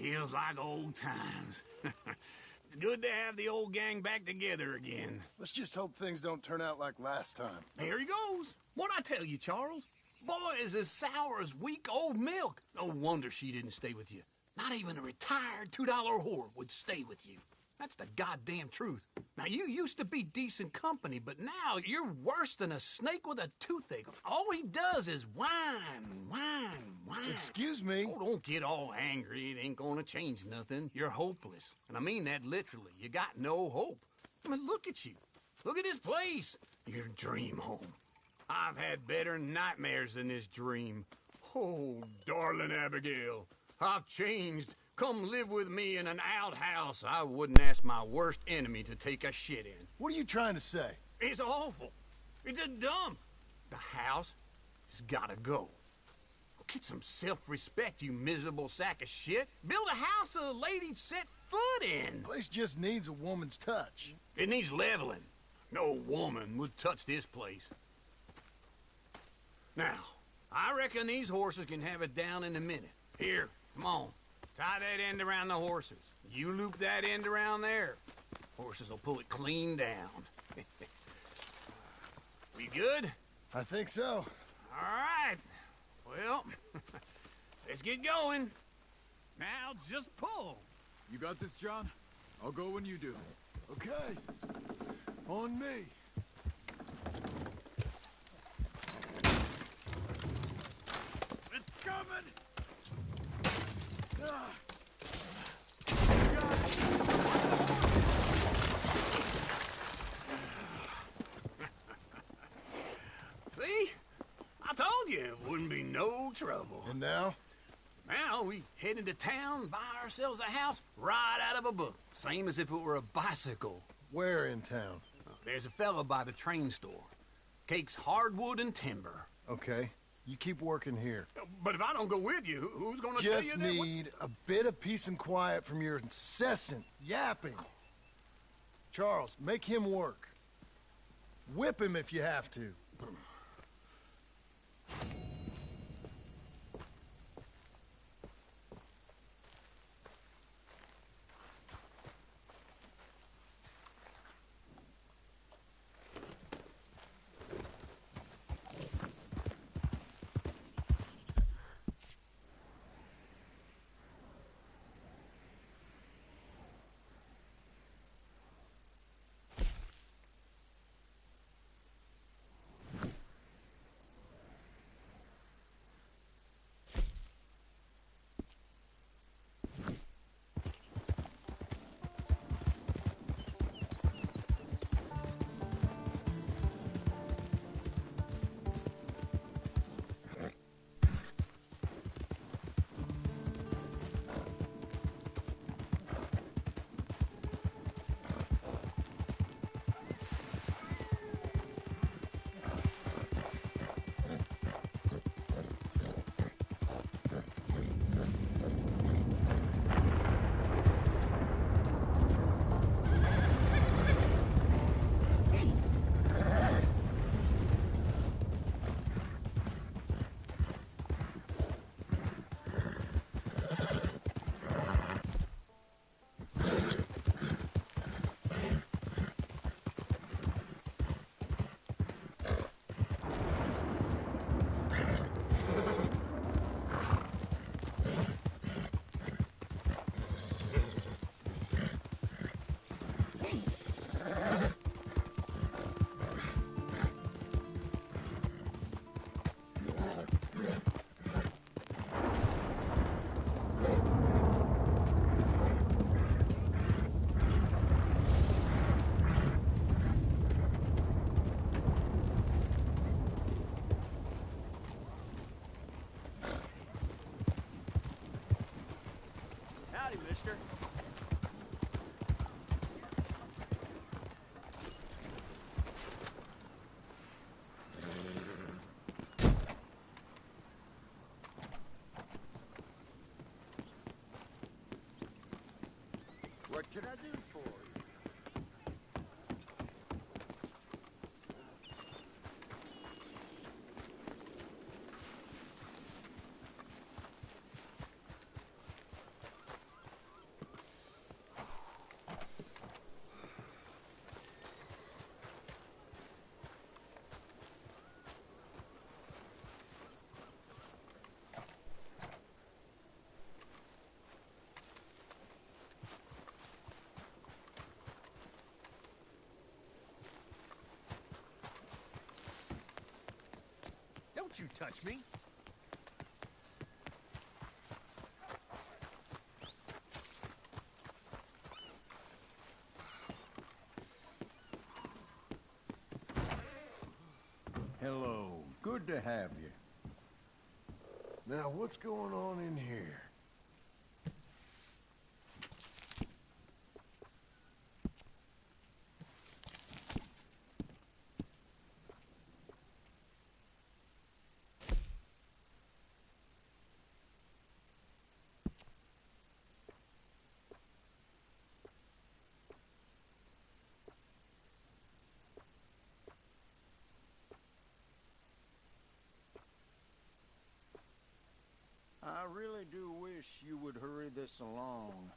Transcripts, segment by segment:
Feels like old times. It's good to have the old gang back together again. Let's just hope things don't turn out like last time. There he goes. What'd I tell you, Charles? Boy is as sour as weak old milk. No wonder she didn't stay with you. Not even a retired $2 whore would stay with you. That's the goddamn truth. Now, you used to be decent company, but now you're worse than a snake with a toothache. All he does is whine. Excuse me? Oh, don't get all angry. It ain't gonna change nothing. You're hopeless. And I mean that literally. You got no hope. I mean, look at you. Look at this place. Your dream home. I've had better nightmares than this dream. Oh, darling Abigail, I've changed. Come live with me in an outhouse I wouldn't ask my worst enemy to take a shit in. What are you trying to say? It's awful. It's a dump. The house has gotta go. Get some self-respect, you miserable sack of shit. Build a house a lady'd set foot in. The place just needs a woman's touch. It needs leveling. No woman would touch this place. Now, I reckon these horses can have it down in a minute. Here, come on. Tie that end around the horses. You loop that end around there. Horses will pull it clean down. We good? I think so. All right. Well, let's get going. Now just pull. You got this, John? I'll go when you do. Okay. On me. It's coming! See? I told you it wouldn't be no trouble. And now? Now we head into town, buy ourselves a house right out of a book. Same as if it were a bicycle. Where in town? There's a fella by the train store. Cakes hardwood and timber. Okay. You keep working here. But if I don't go with you, who's gonna tell you Just that? need a bit of peace and quiet from your incessant yapping. Charles, make him work. Whip him if you have to. What can I do for you? Don't you touch me. Hello. Good to have you. Now, what's going on in here? I really do wish you would hurry this along.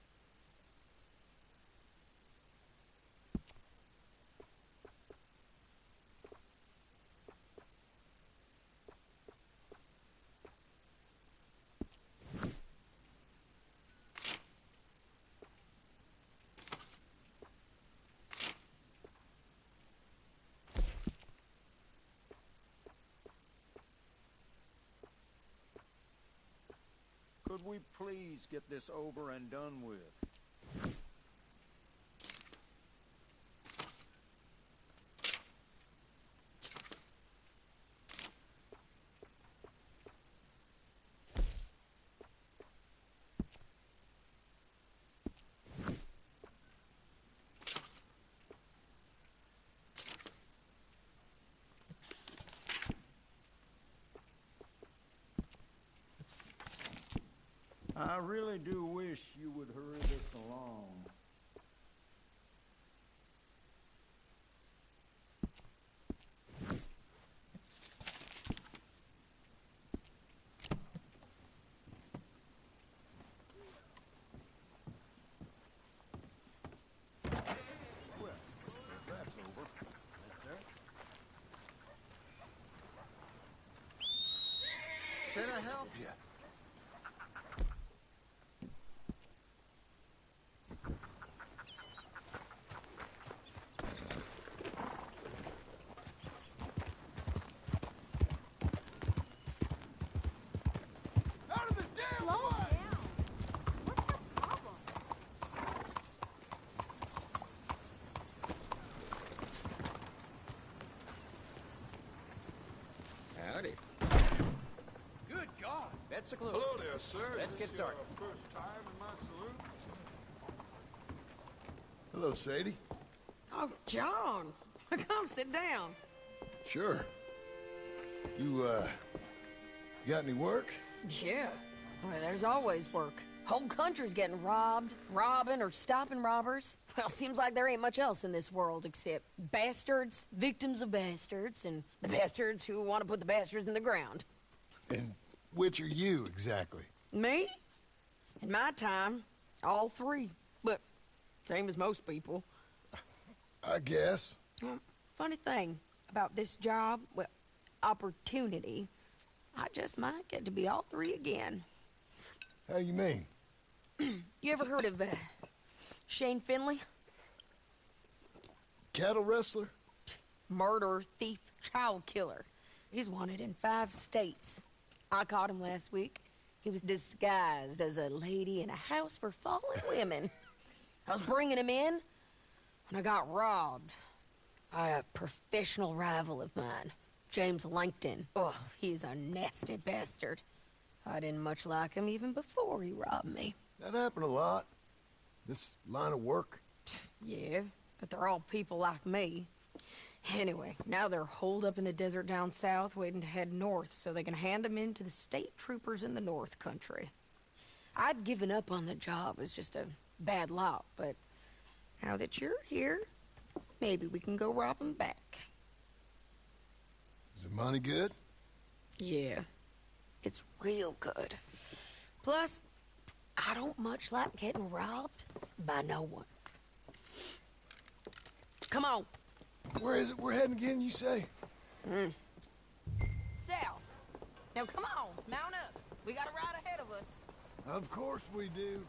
Could we please get this over and done with? I really do wish you would hurry this along. Well, that's over. Yes, sir. Can I help you? Out of the damn Slow way! down. What's your problem? Howdy. Good God. That's a clue. Hello there, sir. Let's get started. First time in my saloon? Hello, Sadie. Oh, John. Come sit down. Sure. You got any work? Yeah. Well, there's always work. Whole country's getting robbed, robbing, or stopping robbers. Well, seems like there ain't much else in this world except bastards, victims of bastards, and the bastards who want to put the bastards in the ground. And which are you, exactly? Me? In my time, all three. But same as most people. I guess. Well, funny thing about this job, well, opportunity, I just might get to be all three again. How you mean? You ever heard of Shane Finley? Cattle wrestler? Murderer, thief, child killer. He's wanted in 5 states. I caught him last week. He was disguised as a lady in a house for fallen women. I was bringing him in when I got robbed by a professional rival of mine, James Langton. Oh, he's a nasty bastard. I didn't much like him even before he robbed me. That happened a lot. This line of work. Yeah, but they're all people like me. Anyway, now they're holed up in the desert down south, waiting to head north so they can hand them in to the state troopers in the north country. I'd given up on the job as just a bad lot, but now that you're here, maybe we can go rob them back. Is the money good? Yeah, it's real good. Plus, I don't much like getting robbed by no one. Come on. Where is it we're heading again, you say? South. Now come on, mount up. We got a ride ahead of us. Of course we do.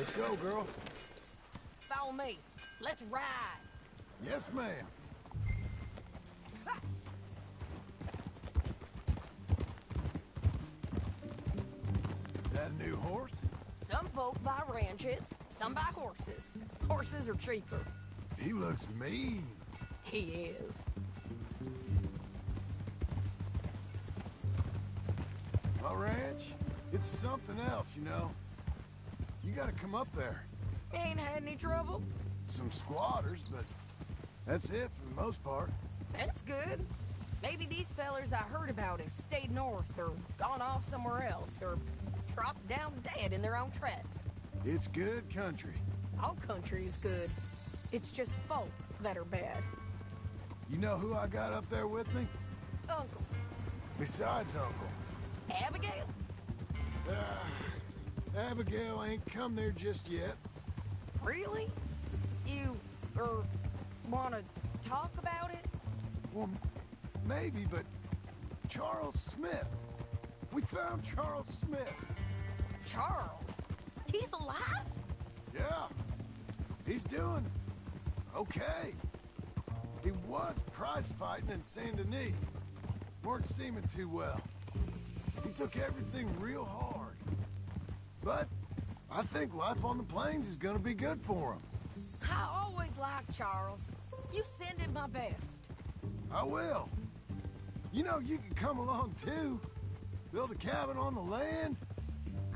Let's go, girl. Follow me. Let's ride. Yes, ma'am. That a new horse? Some folk buy ranches, some buy horses. Horses are cheaper. He looks mean. He is. My ranch, it's something else, you know. You gotta come up there. Ain't had any trouble? Some squatters, but that's it for the most part. That's good. Maybe these fellers I heard about have stayed north or gone off somewhere else or dropped down dead in their own tracks. It's good country. All country is good. It's just folk that are bad. You know who I got up there with me? Uncle. Besides Uncle. Abigail? Abigail ain't come there just yet. Really? You, wanna talk about it? Well, maybe, but Charles Smith. We found Charles Smith. Charles? He's alive? Yeah. He's doing okay. He was prize fighting in Saint Denis. Weren't seeming too well. He took everything real hard. But I think life on the plains is gonna be good for him. I always liked Charles. You send him my best. I will. You know, you can come along too. Build a cabin on the land.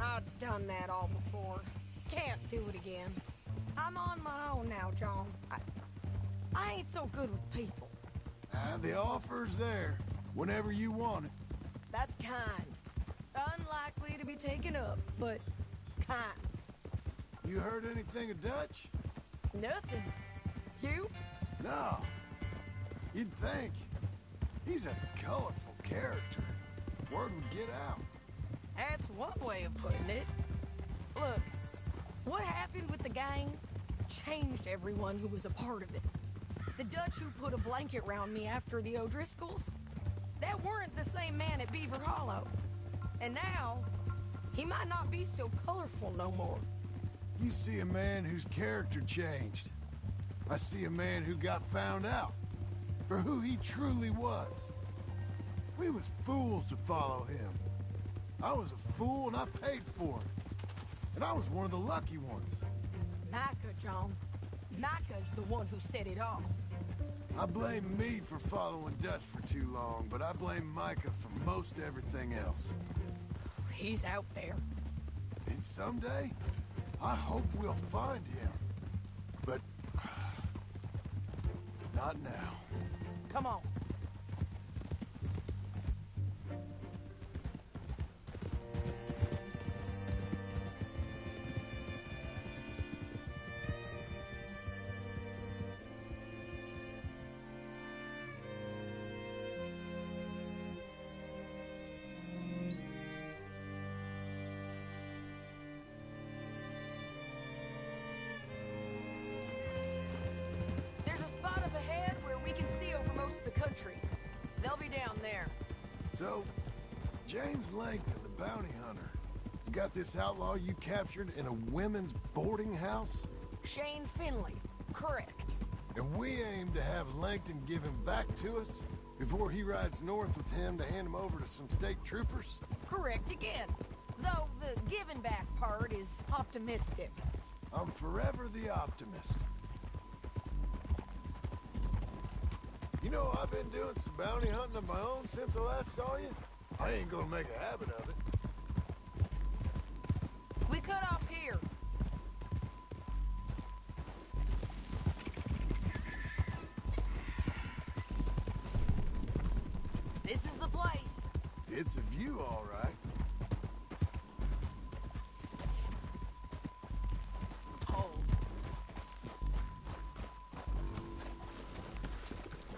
I've done that all before. Can't do it again. I'm on my own now, John. I ain't so good with people. The offer's there whenever you want it. That's kind. Unlikely to be taken up, but kind. You heard anything of Dutch? Nothing. You? No. You'd think. He's a colorful character. Word would get out. That's one way of putting it. Look, what happened with the gang changed everyone who was a part of it. The Dutch who put a blanket round me after the O'Driscolls, that weren't the same man at Beaver Hollow. And now, he might not be so colorful no more. You see a man whose character changed. I see a man who got found out for who he truly was. We was fools to follow him. I was a fool and I paid for it. And I was one of the lucky ones. Micah, John. Micah's the one who set it off. I blame me for following Dutch for too long, but I blame Micah for most everything else. He's out there. And someday, I hope we'll find him. But not now. Come on. The country. They'll be down there. So, James Langton, the bounty hunter, has got this outlaw you captured in a women's boarding house? Shane Finley. Correct. And we aim to have Langton give him back to us before he rides north with him to hand him over to some state troopers? Correct again. Though the giving back part is optimistic. I'm forever the optimist. You know, I've been doing some bounty hunting of my own since I last saw you. I ain't gonna make a habit of it. We cut off here. This is the place. It's a view, all right. Hold.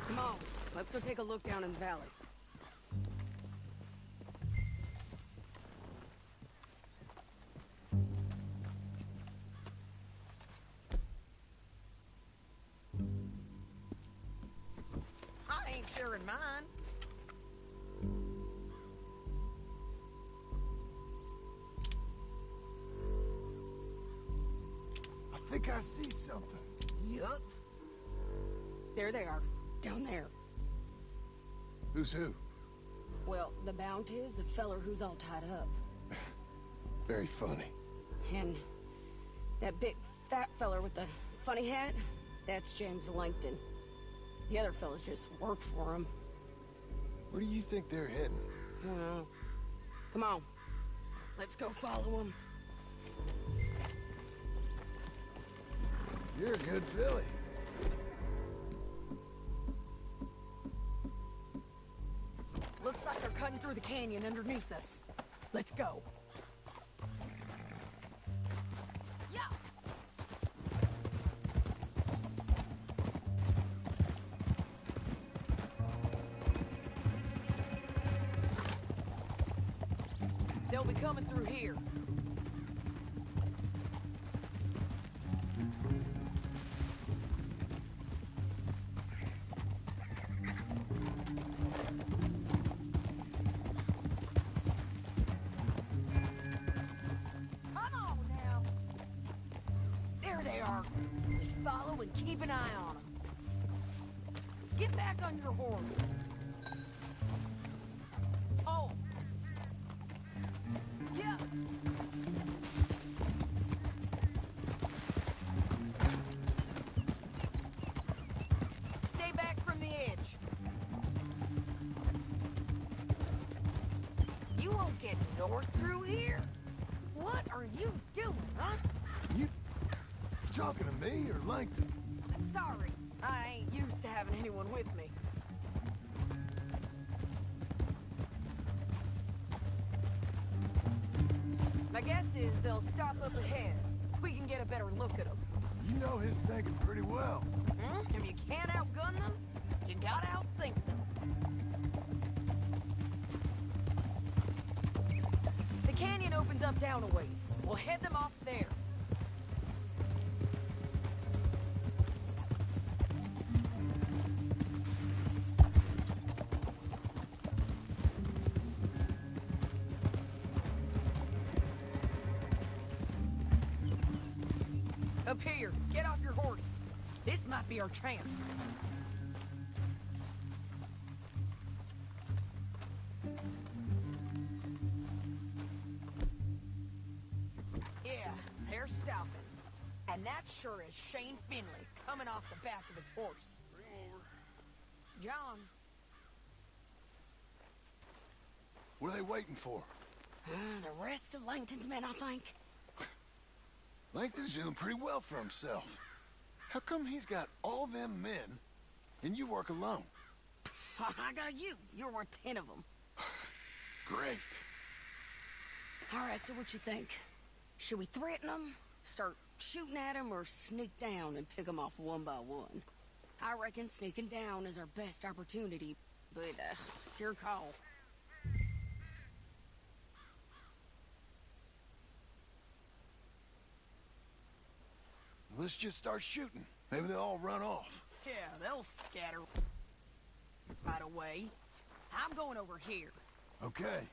Come on, let's go take a look down in the valley. I ain't sharing mine. think I see something. Yup. There they are, down there. Who's who? Well, the bounty is the feller who's all tied up. Very funny. And that big fat feller with the funny hat, that's James Langton. The other fellas just work for him. Where do you think they're heading? I don't know. Come on. Let's go follow them. You're a good filly. Looks like they're cutting through the canyon underneath us. Let's go. Yeah. They'll be coming through here. Follow and keep an eye on them. Get back on your horse. Oh. Yeah. Stay back from the edge. You won't get north through here. What are you doing, huh? You talking to me or Langton? Sorry, I ain't used to having anyone with me. My guess is they'll stop up ahead. We can get a better look at them. You know his thinking pretty well. If you can't outgun them, you gotta outthink them. The canyon opens up down a ways. We'll head them off there. Up here, get off your horse. This might be our chance. Yeah, they're stopping. And that sure is Shane Finley coming off the back of his horse. Bring over. John. What are they waiting for? The rest of Langton's men, I think. Langton's doing pretty well for himself. How come he's got all them men, and you work alone? I got you. You're worth 10 of them. Great. All right, so what you think? Should we threaten them, start shooting at them, or sneak down and pick them off one by one? I reckon sneaking down is our best opportunity, but it's your call. Let's just start shooting. Maybe they'll all run off. Yeah, they'll scatter right away. I'm going over here. Okay.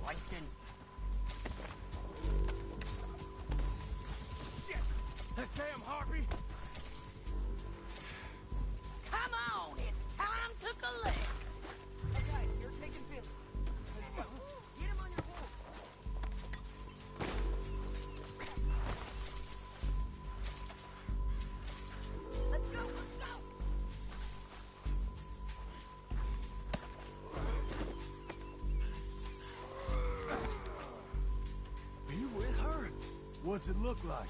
Langton. Shit! That damn harpy! Come on, it's time to collect. Okay, you're taking Philly. Let's go. Get him on your horse. Let's go, let's go. Are you with her? What's it look like?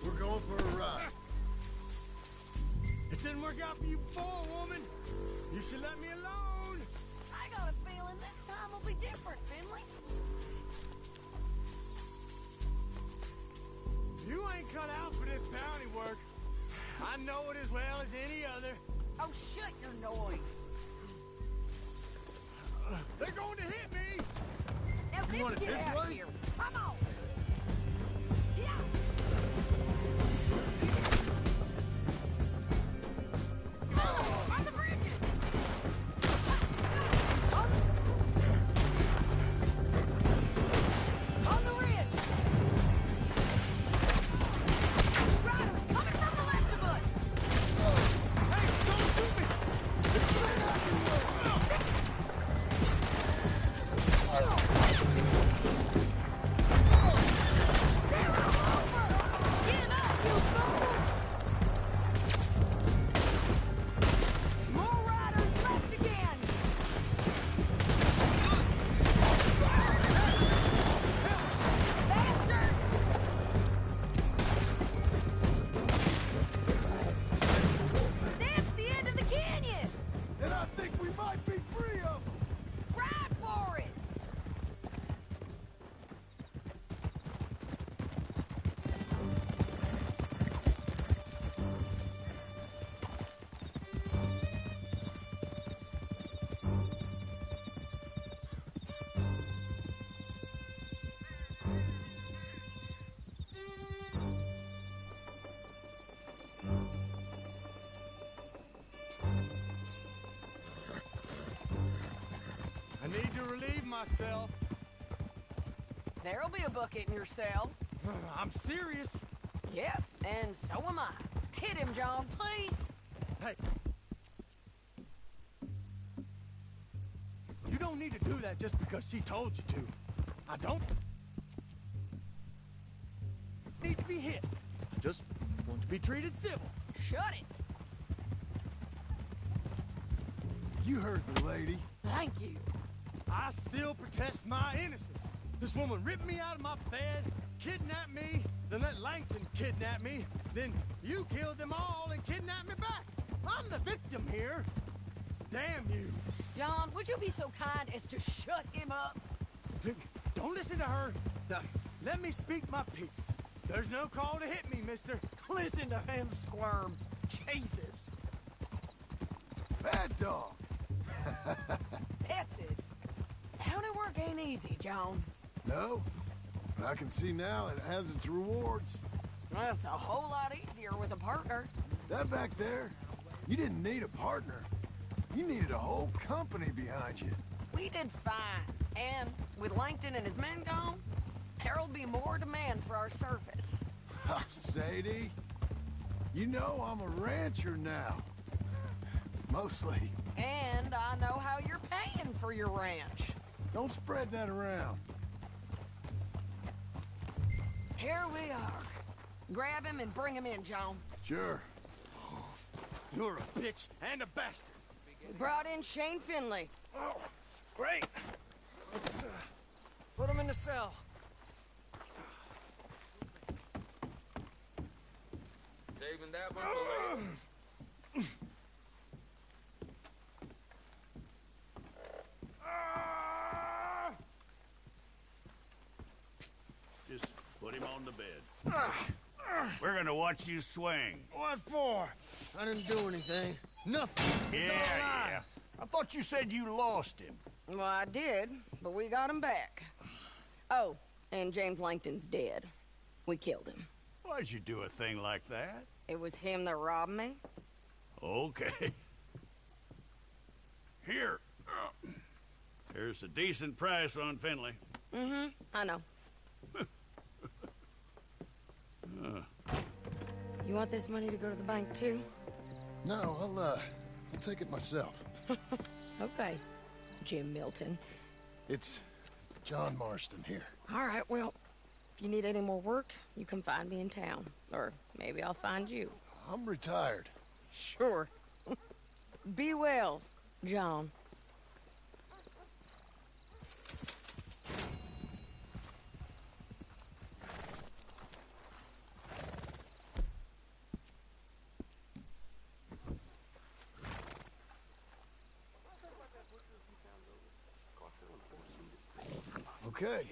We're going for a ride. It didn't work out for you before, woman. You should let me alone. I got a feeling this time will be different, Finley. You ain't cut out for this bounty work. I know it as well as any other. Oh, shut your noise. They're going to hit me. Now, You want let's it get this out of way? here. Come on. Yeah. On the bridges. On the ridge. Riders coming from the left of us. Hey, don't shoot me. They're all over. Get up, you fools. More riders left again. Bastards. That's the end of the canyon. And I think we might be free of them. Ride for it. I need to relieve myself. There'll be a bucket in your cell. I'm serious. Yep, and so am I. Hit him, John, please. Hey. You don't need to do that just because she told you to. I don't need to be hit. I just want to be treated civil. Shut it. You heard the lady. Thank you. I still protest my innocence. This woman ripped me out of my bed, kidnapped me, then let Langton kidnap me, then you killed them all and kidnapped me back. I'm the victim here. Damn you. John, would you be so kind as to shut him up? Don't listen to her. Now, let me speak my piece. There's no call to hit me, mister. Listen to him squirm. Jesus. Bad dog. That's it. County work ain't easy, John. No, but I can see now it has its rewards. That's a whole lot easier with a partner. That back there, you didn't need a partner. You needed a whole company behind you. We did fine. And with Langton and his men gone, there'll be more demand for our service. Sadie, you know I'm a rancher now. Mostly. And I know how you're paying for your ranch. Don't spread that around. Here we are. Grab him and bring him in, John. Sure. You're a bitch and a bastard. We brought in Shane Finley. Oh, great. Let's put him in the cell. Saving that one for later. Just put him on the bed. We're gonna watch you swing. What for? I didn't do anything. Nothing. Yeah. I thought you said you lost him. Well, I did, but we got him back. Oh, and James Langton's dead. We killed him. Why'd you do a thing like that? It was him that robbed me. Okay. Here. There's a decent price on Finley. Mm-hmm, I know. You want this money to go to the bank, too? No, I'll take it myself. Okay, Jim Milton. It's John Marston here. All right, well, if you need any more work, you can find me in town. Or maybe I'll find you. I'm retired. Sure. Be well, John. Okay.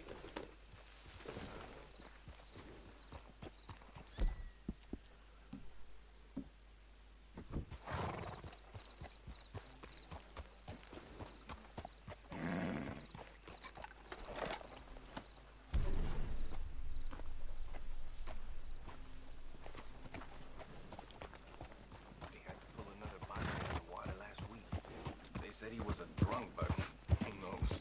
Said he was a drunk, but who knows?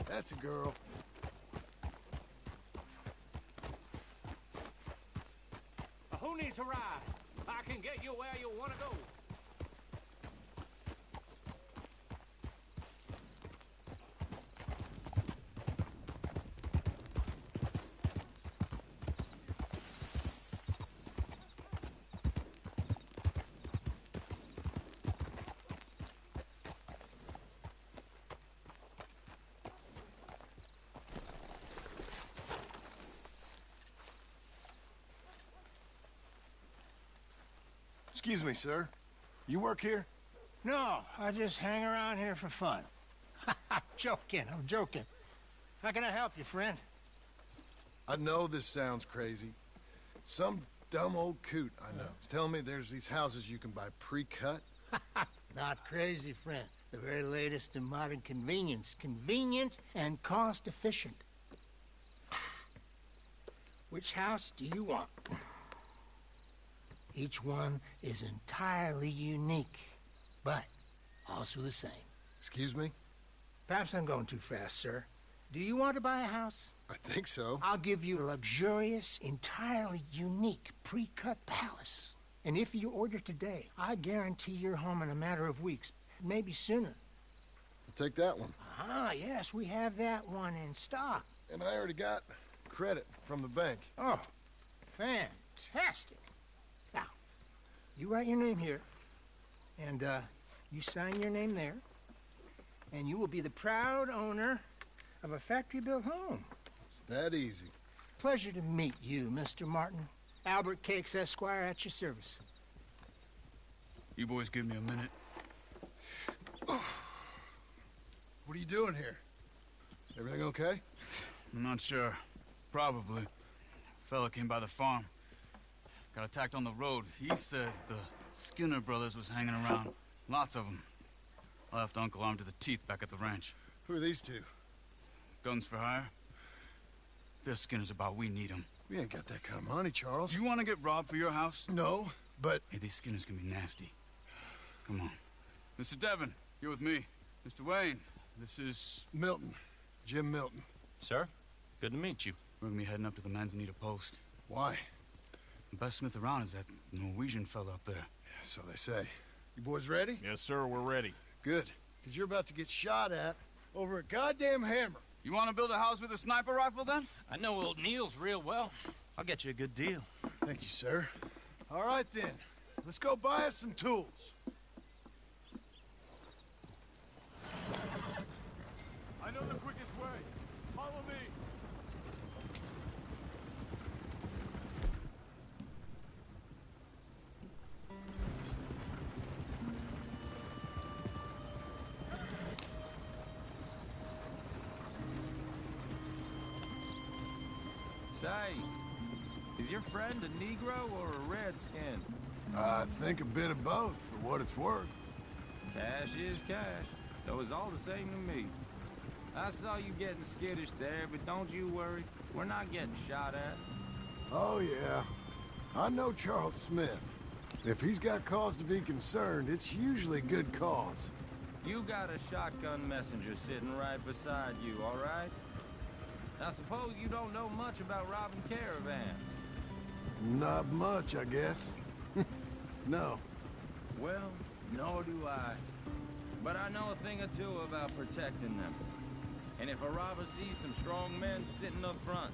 That's a girl. Who needs a ride? I can get you where you want to go. Excuse me, sir. You work here? No, I just hang around here for fun. I'm joking. How can I help you, friend? I know this sounds crazy. Some dumb old coot I know is telling me there's these houses you can buy pre-cut. Not crazy, friend. The very latest in modern convenience. Convenient and cost-efficient. Which house do you want? Each one is entirely unique, but also the same. Excuse me? Perhaps I'm going too fast, sir. Do you want to buy a house? I think so. I'll give you a luxurious, entirely unique pre-cut palace. And if you order today, I guarantee you're home in a matter of weeks, maybe sooner. I'll take that one. Ah, yes, we have that one in stock. And I already got credit from the bank. Oh, fantastic. Now, you write your name here, and you sign your name there, and you will be the proud owner of a factory-built home. It's that easy. Pleasure to meet you, Mr. Martin. Albert Cakes, Esquire, at your service. You boys give me a minute. What are you doing here? Everything okay? I'm not sure. Probably. Fella came by the farm. Got attacked on the road. He said the Skinner brothers was hanging around. Lots of them. I left Uncle armed to the teeth back at the ranch. Who are these two? Guns for hire. If they're Skinner's about, we need them. We ain't got that kind of money, Charles. You want to get robbed for your house? No, but... Hey, these Skinners can be nasty. Come on. Mr. Devon, you're with me. Mr. Wayne, this is... Milton. Jim Milton. Sir, good to meet you. We're gonna be heading up to the Manzanita post. Why? The best smith around is that Norwegian fella up there. So they say. You boys ready? Yes, sir, we're ready. Good. Because you're about to get shot at over a goddamn hammer. You want to build a house with a sniper rifle, then? I know old Neil's real well. I'll get you a good deal. Thank you, sir. All right, then. Let's go buy us some tools. I know the quickest way. Follow me. Say, is your friend a Negro or a Redskin? I think a bit of both, for what it's worth. Cash is cash, though it's all the same to me. I saw you getting skittish there, but don't you worry. We're not getting shot at. Oh, yeah. I know Charles Smith. If he's got cause to be concerned, it's usually good cause. You got a shotgun messenger sitting right beside you, all right? I suppose you don't know much about robbing caravans. Not much, I guess. No. Well, nor do I. But I know a thing or two about protecting them. And if a robber sees some strong men sitting up front,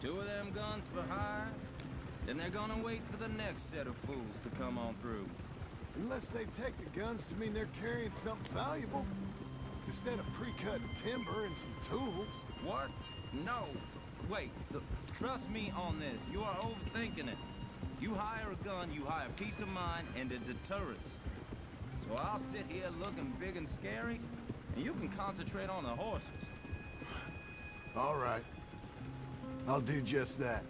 2 of them guns for hire, then they're gonna wait for the next set of fools to come on through. Unless they take the guns to mean they're carrying something valuable. Instead of pre-cut timber and some tools. What? No. Wait, look, trust me on this. You are overthinking it. You hire a gun, you hire peace of mind and a deterrence. So I'll sit here looking big and scary, and you can concentrate on the horses. All right. I'll do just that.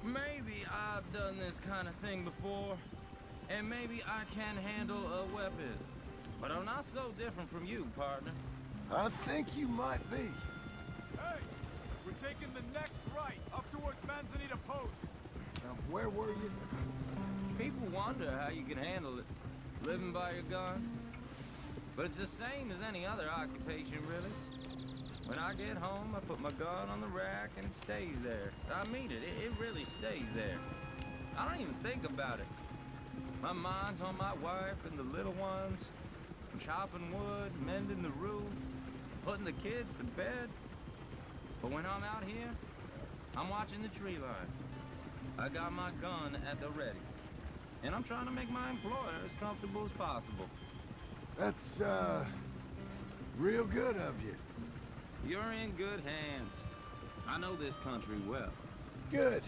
Maybe I've done this kind of thing before, and maybe I can handle a weapon. But I'm not so different from you, partner. I think you might be. Hey! We're taking the next right, up towards Manzanita Post. Now, where were you? People wonder how you can handle it, living by your gun. But it's the same as any other occupation, really. When I get home, I put my gun on the rack and it stays there. I mean it, it really stays there. I don't even think about it. My mind's on my wife and the little ones. I'm chopping wood, mending the roof, putting the kids to bed. But when I'm out here, I'm watching the tree line. I got my gun at the ready. And I'm trying to make my employer as comfortable as possible. That's, real good of you. You're in good hands. I know this country well. Good.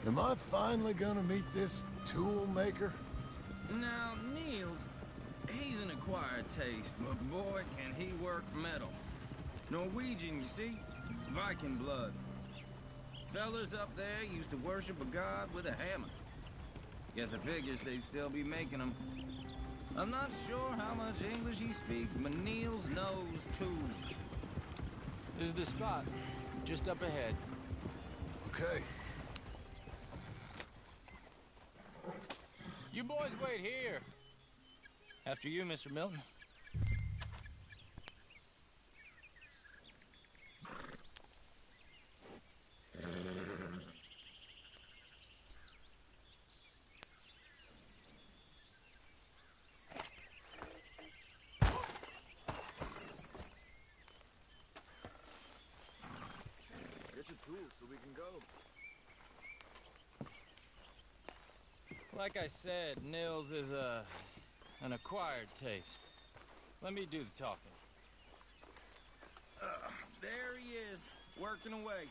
Am I finally gonna meet this tool maker? Now, Niels, he's an acquired taste, but boy, can he work metal. Norwegian, you see? Viking blood. Fellers up there used to worship a god with a hammer. Guess I figures they'd still be making them. I'm not sure how much English he speaks, but Niels knows tools. This is the spot, just up ahead. Okay. You boys wait here. After you, Mr. Milton. So we can go. Like I said, Nils is an acquired taste. Let me do the talking. There he is, working away.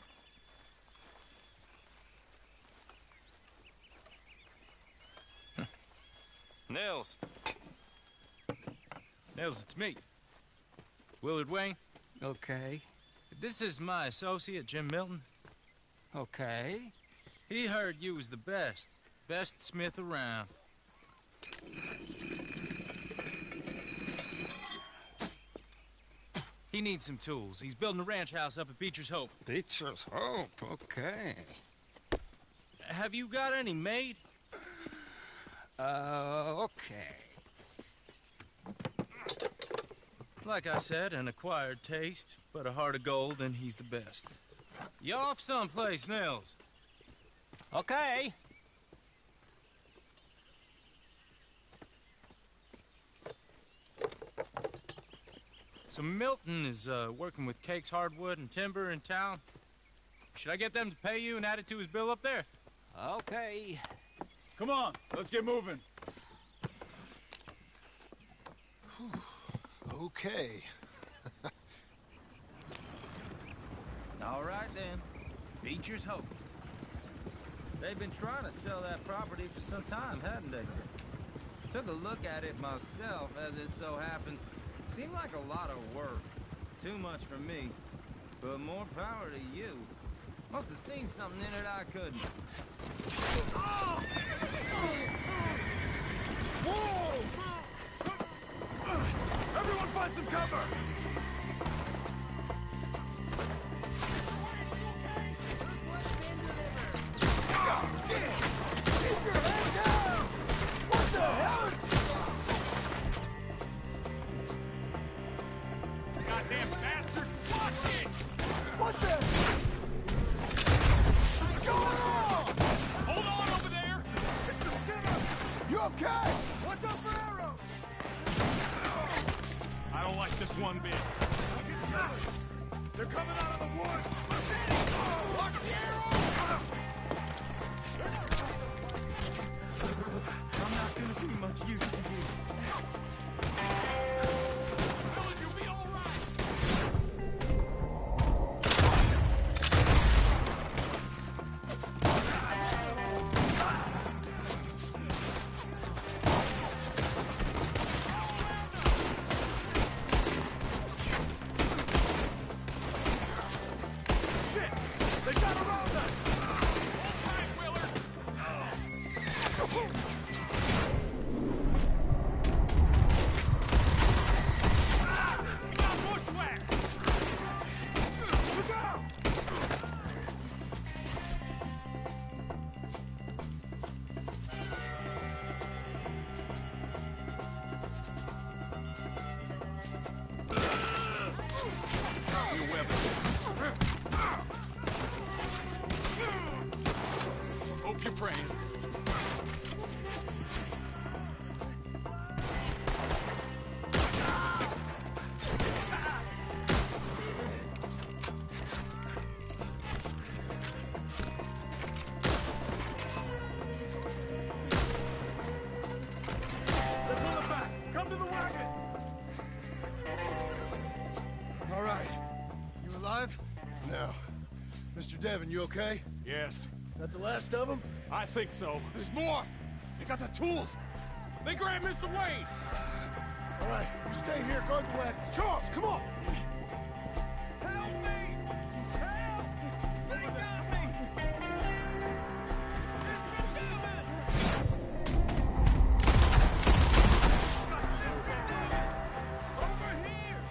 Nils. Nils, it's me. Willard Wayne. Okay. This is my associate, Jim Milton. Okay. He heard you was the best. Best smith around. He needs some tools. He's building a ranch house up at Beecher's Hope. Beecher's Hope, okay. Have you got any made? Okay. Like I said, an acquired taste, but a heart of gold, and he's the best. You off someplace, Nils? Okay. So Milton is working with Cake's Hardwood and Timber in town. Should I get them to pay you and add it to his bill up there? Okay. Come on, let's get moving. Okay. All right, then. Beecher's Hope. They've been trying to sell that property for some time, hadn't they? Took a look at it myself, as it so happens. Seemed like a lot of work. Too much for me. But more power to you. Must have seen something in it I couldn't. Whoa! Everyone find some cover! okay? What's up for arrows? I don't like this one bit. Look at the others. They're coming out of the woods. Watch the arrows! I'm not gonna be much use to you. Village, you'll be all right. Shit! They got around us! Hold tight, Willard! We got bushwhacked! Look out! Your weapon. Hope you're praying. They're pulling back! Come to the wagons! All right. You alive? No. Mr. Devon, you okay? Yes, That the last of them? I think so. There's more! They got the tools! They grabbed Mr. Wade! All right, you stay here, guard the wagons. Charles, come on! Help me! Help! They got me! Mr. Devon! Mr. Devon! Over here!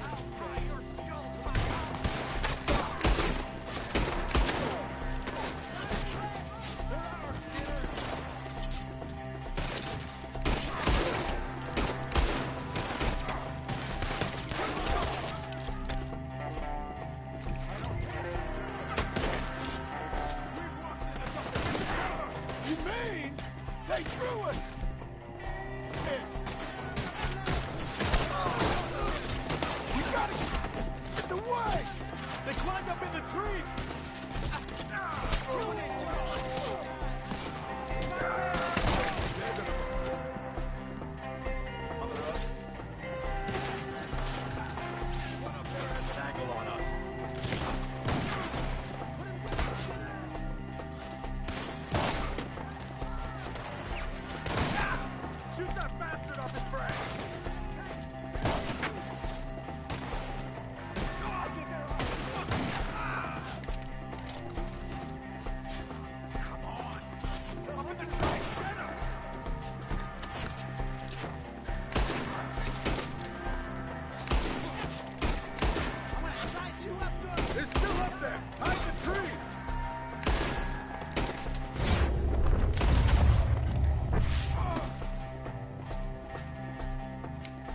I'll fry your skull to my You mean they threw us? We gotta get away! They climbed up in the trees! Tangle on us. Shoot that bastard off his brain! Come on! Up in the tree! Get him! I'm gonna slice you up good! They're still up there! Hide the tree!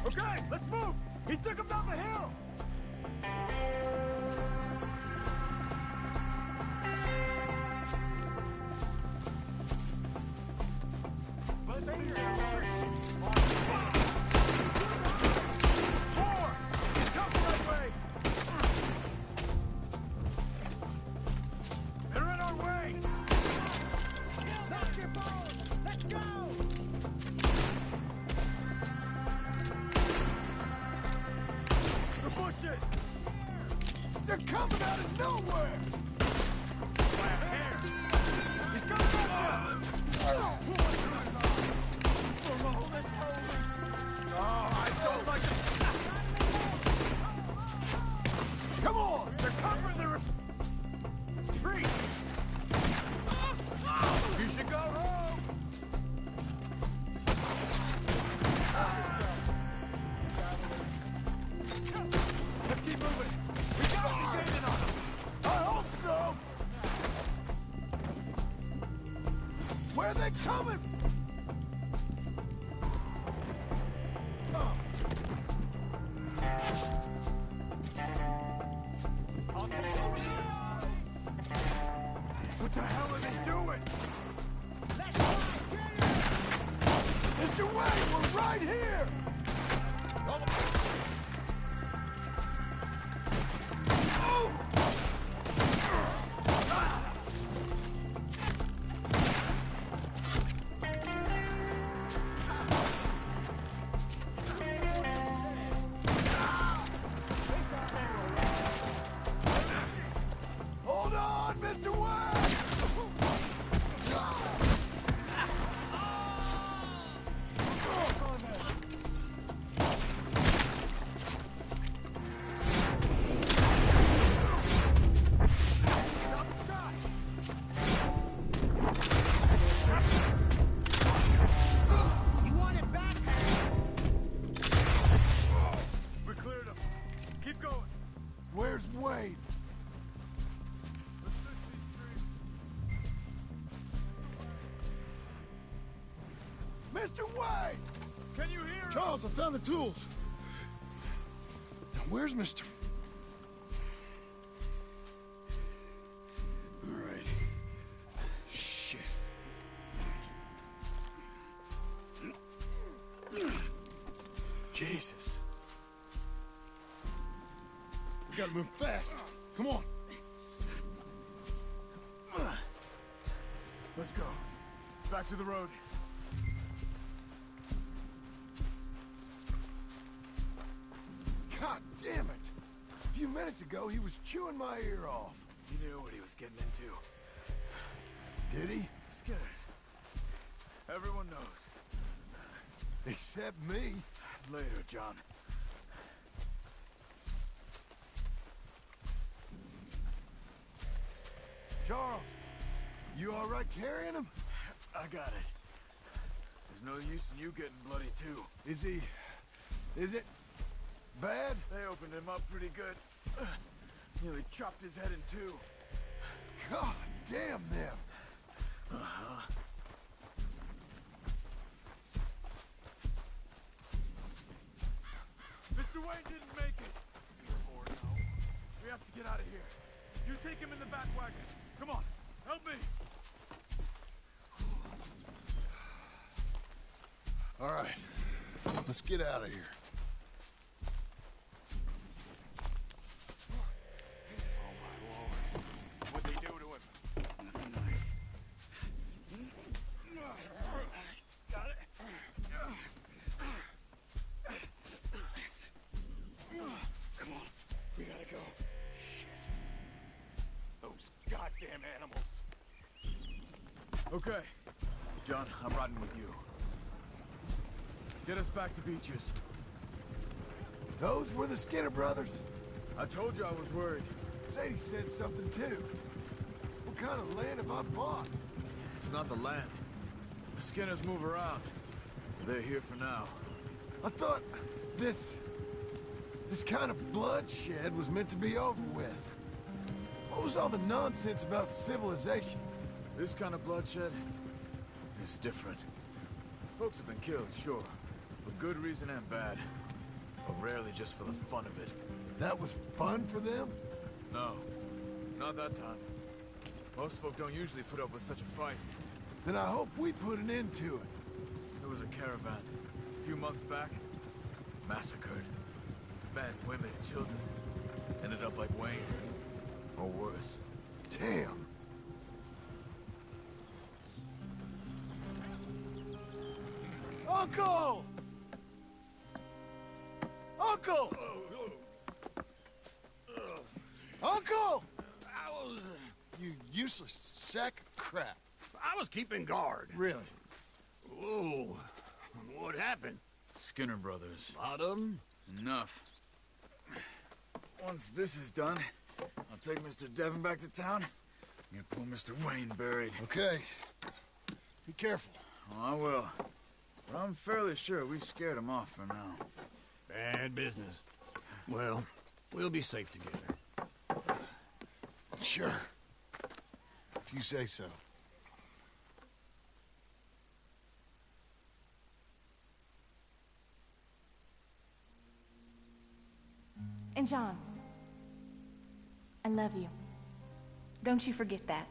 Okay, let's move! He took him down the hill! More! Come that way! They're in our way! Knock your balls! Let's go! The bushes! They're coming out of nowhere! He's coming at you! Oh, I don't like it! Come on! They're covering the tree! You should go home! Let's keep moving! We gotta be gaining on them! I hope so! Where are they coming? I'll take over this! What the hell are they doing? Let's fight! Wait, we're right here! Hold on, Mr. West! You want it back? We cleared him. Keep going. Where's Wade? Mr. Wade! Can you hear him? Charles, I found the tools. Now, where's Mr. All right. Shit. Jesus. We gotta move fast. Come on. Let's go. Back to the road. God damn it! A few minutes ago, he was chewing my ear off. He knew what he was getting into. Did he? Skinners. Everyone knows. Except me. Later, John. Charles, you all right carrying him? I got it. There's no use in you getting bloody, too. Is it bad? They opened him up pretty good. Nearly chopped his head in two. God damn them. Uh-huh. Mr. Wayne didn't make it. Or no. We have to get out of here. You take him in the back wagon. Come on, help me. All right, let's get out of here. Oh, my Lord. What'd they do to him? Nothing nice. Got it? Come on, we gotta go. Shit. Those goddamn animals. Okay. John, I'm riding with you. Get us back to Beaches. Those were the Skinner brothers? I told you I was worried. Sadie said something too. What kind of land have I bought? It's not the land. The Skinners move around. They're here for now. I thought this kind of bloodshed was meant to be over with. What was all the nonsense about civilization? This kind of bloodshed is different. Folks have been killed, sure. For good reason and bad. But rarely just for the fun of it. That was fun for them? No. Not that time. Most folk don't usually put up with such a fight. Then I hope we put an end to it. There was a caravan. A few months back. Massacred. Men, women, children. Ended up like Wayne. Or worse. Damn. Uncle! Uncle! Uncle! You useless sack of crap. I was keeping guard. Really? Whoa. What happened? Skinner brothers. Lot of them? Enough. Once this is done, I'll take Mr. Devon back to town and get poor Mr. Wayne buried. Okay. Be careful. Oh, I will. But I'm fairly sure we scared him off for now. Bad business. Well, we'll be safe together. Sure. If you say so. And John, I love you. Don't you forget that.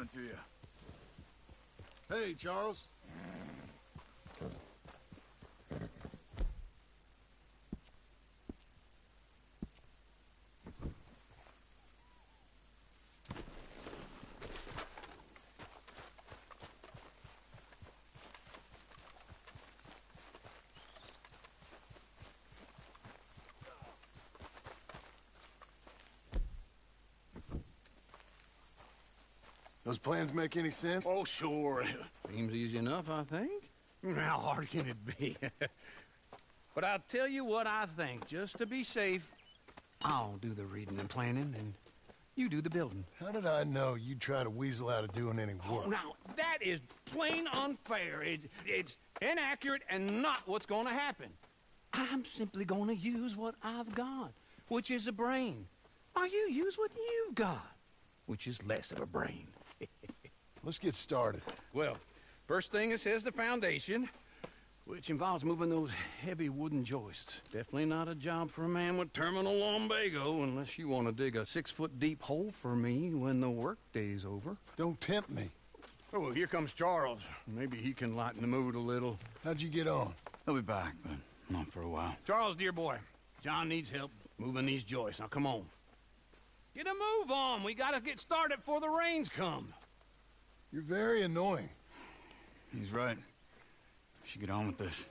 morning to you. Hey, Charles. Those plans make any sense? Oh, sure. Seems easy enough, I think. How hard can it be? But I'll tell you what I think, just to be safe. I'll do the reading and planning, and you do the building. How did I know you'd try to weasel out of doing any work? Oh, now, that is plain unfair. It's inaccurate and not what's going to happen. I'm simply going to use what I've got, which is a brain. While you use what you've got, which is less of a brain. Let's get started. Well, first thing it says the foundation, which involves moving those heavy wooden joists. Definitely not a job for a man with terminal lumbago, unless you want to dig a 6-foot deep hole for me when the workday's over. Don't tempt me. Oh, here comes Charles. Maybe he can lighten the mood a little. How'd you get on? He'll be back, but not for a while. Charles, dear boy, John needs help moving these joists. Now, come on. Get a move on. We gotta get started before the rains come. You're very annoying. He's right. We should get on with this.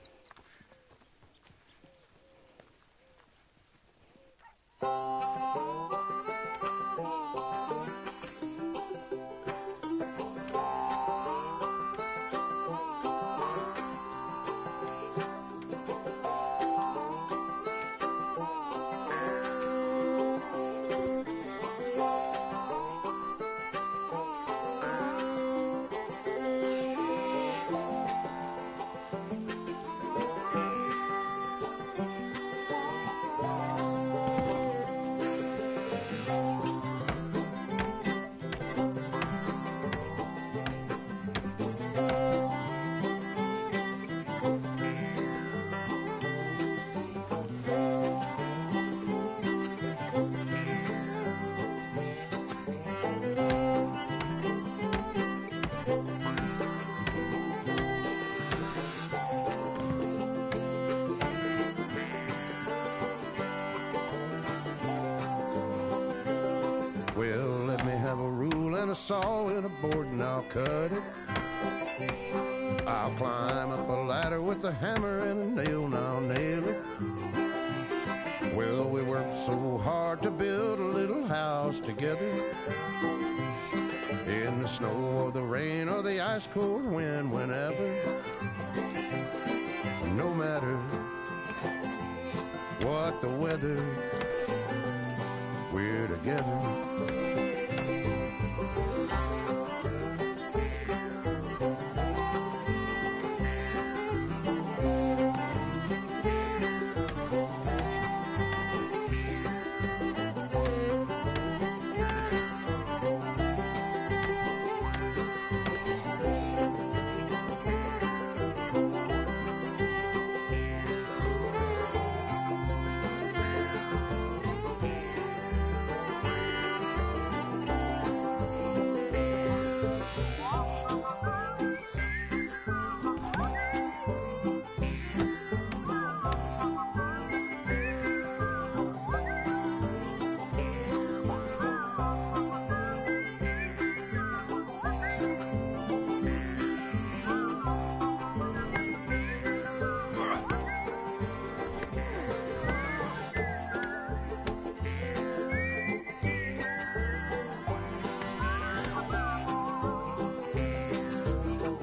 Well, let me have a rule and a saw and a board and I'll cut it. I'll climb up a ladder with a hammer and a nail and I'll nail it. Well, we worked so hard to build a little house together. In the snow or the rain or the ice cold wind, whenever. No matter what the weather, we're together.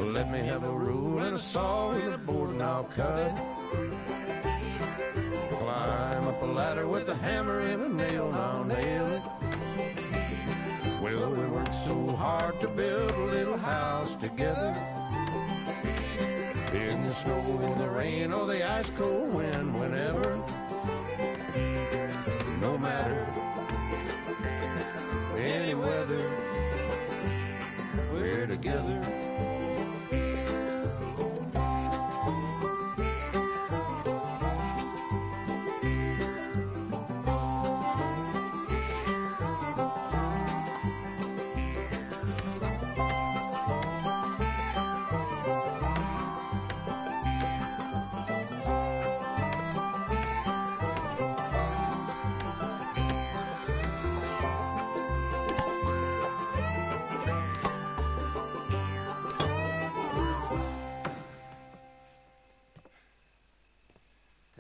Let me have a rule and a saw and a board and I'll cut it. Climb up a ladder with a hammer and a nail and I'll nail it. Well, we worked so hard to build a little house together. In the snow or the rain or the ice cold wind, whenever. No matter any weather, we're together.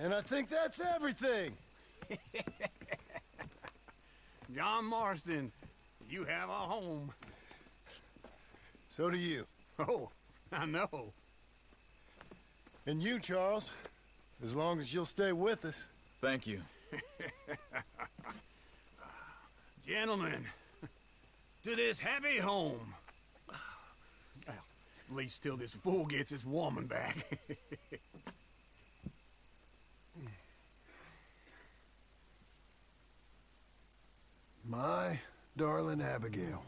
And I think that's everything. John Marston, you have a home. So do you. Oh, I know. And you, Charles, as long as you'll stay with us. Thank you. Gentlemen, to this happy home. Well, at least till this fool gets his woman back. My darling Abigail,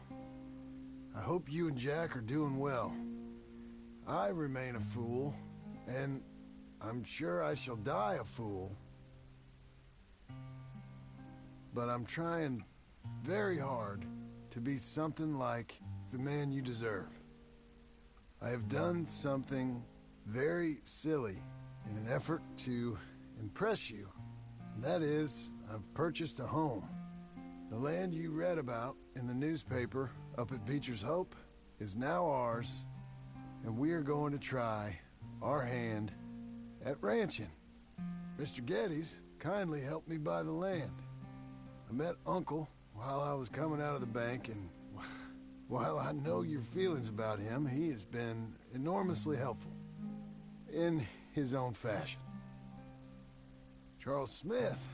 I hope you and Jack are doing well. I remain a fool, and I'm sure I shall die a fool. But I'm trying very hard to be something like the man you deserve. I have done something very silly in an effort to impress you. And that is, I've purchased a home. The land you read about in the newspaper up at Beecher's Hope is now ours, and we are going to try our hand at ranching. Mr. Geddes kindly helped me buy the land. I met Uncle while I was coming out of the bank, and while I know your feelings about him, he has been enormously helpful in his own fashion. Charles Smith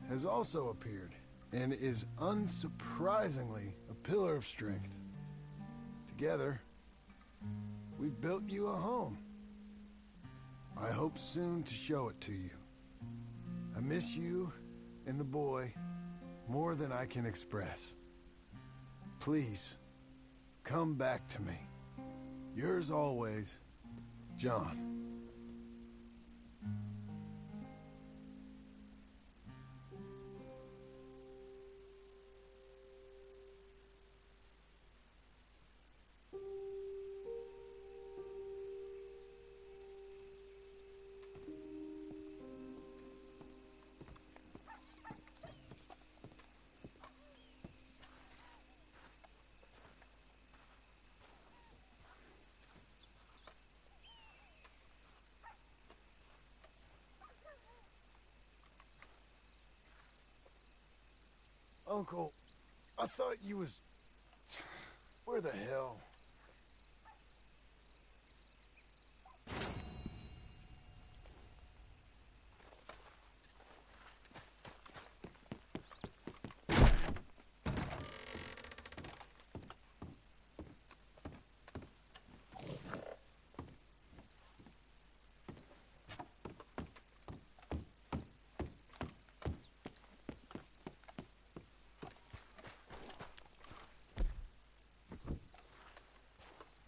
has also appeared and is unsurprisingly a pillar of strength. Together, we've built you a home. I hope soon to show it to you. I miss you and the boy more than I can express. Please, come back to me. Yours always, John. Uncle, I thought you was... Where the hell?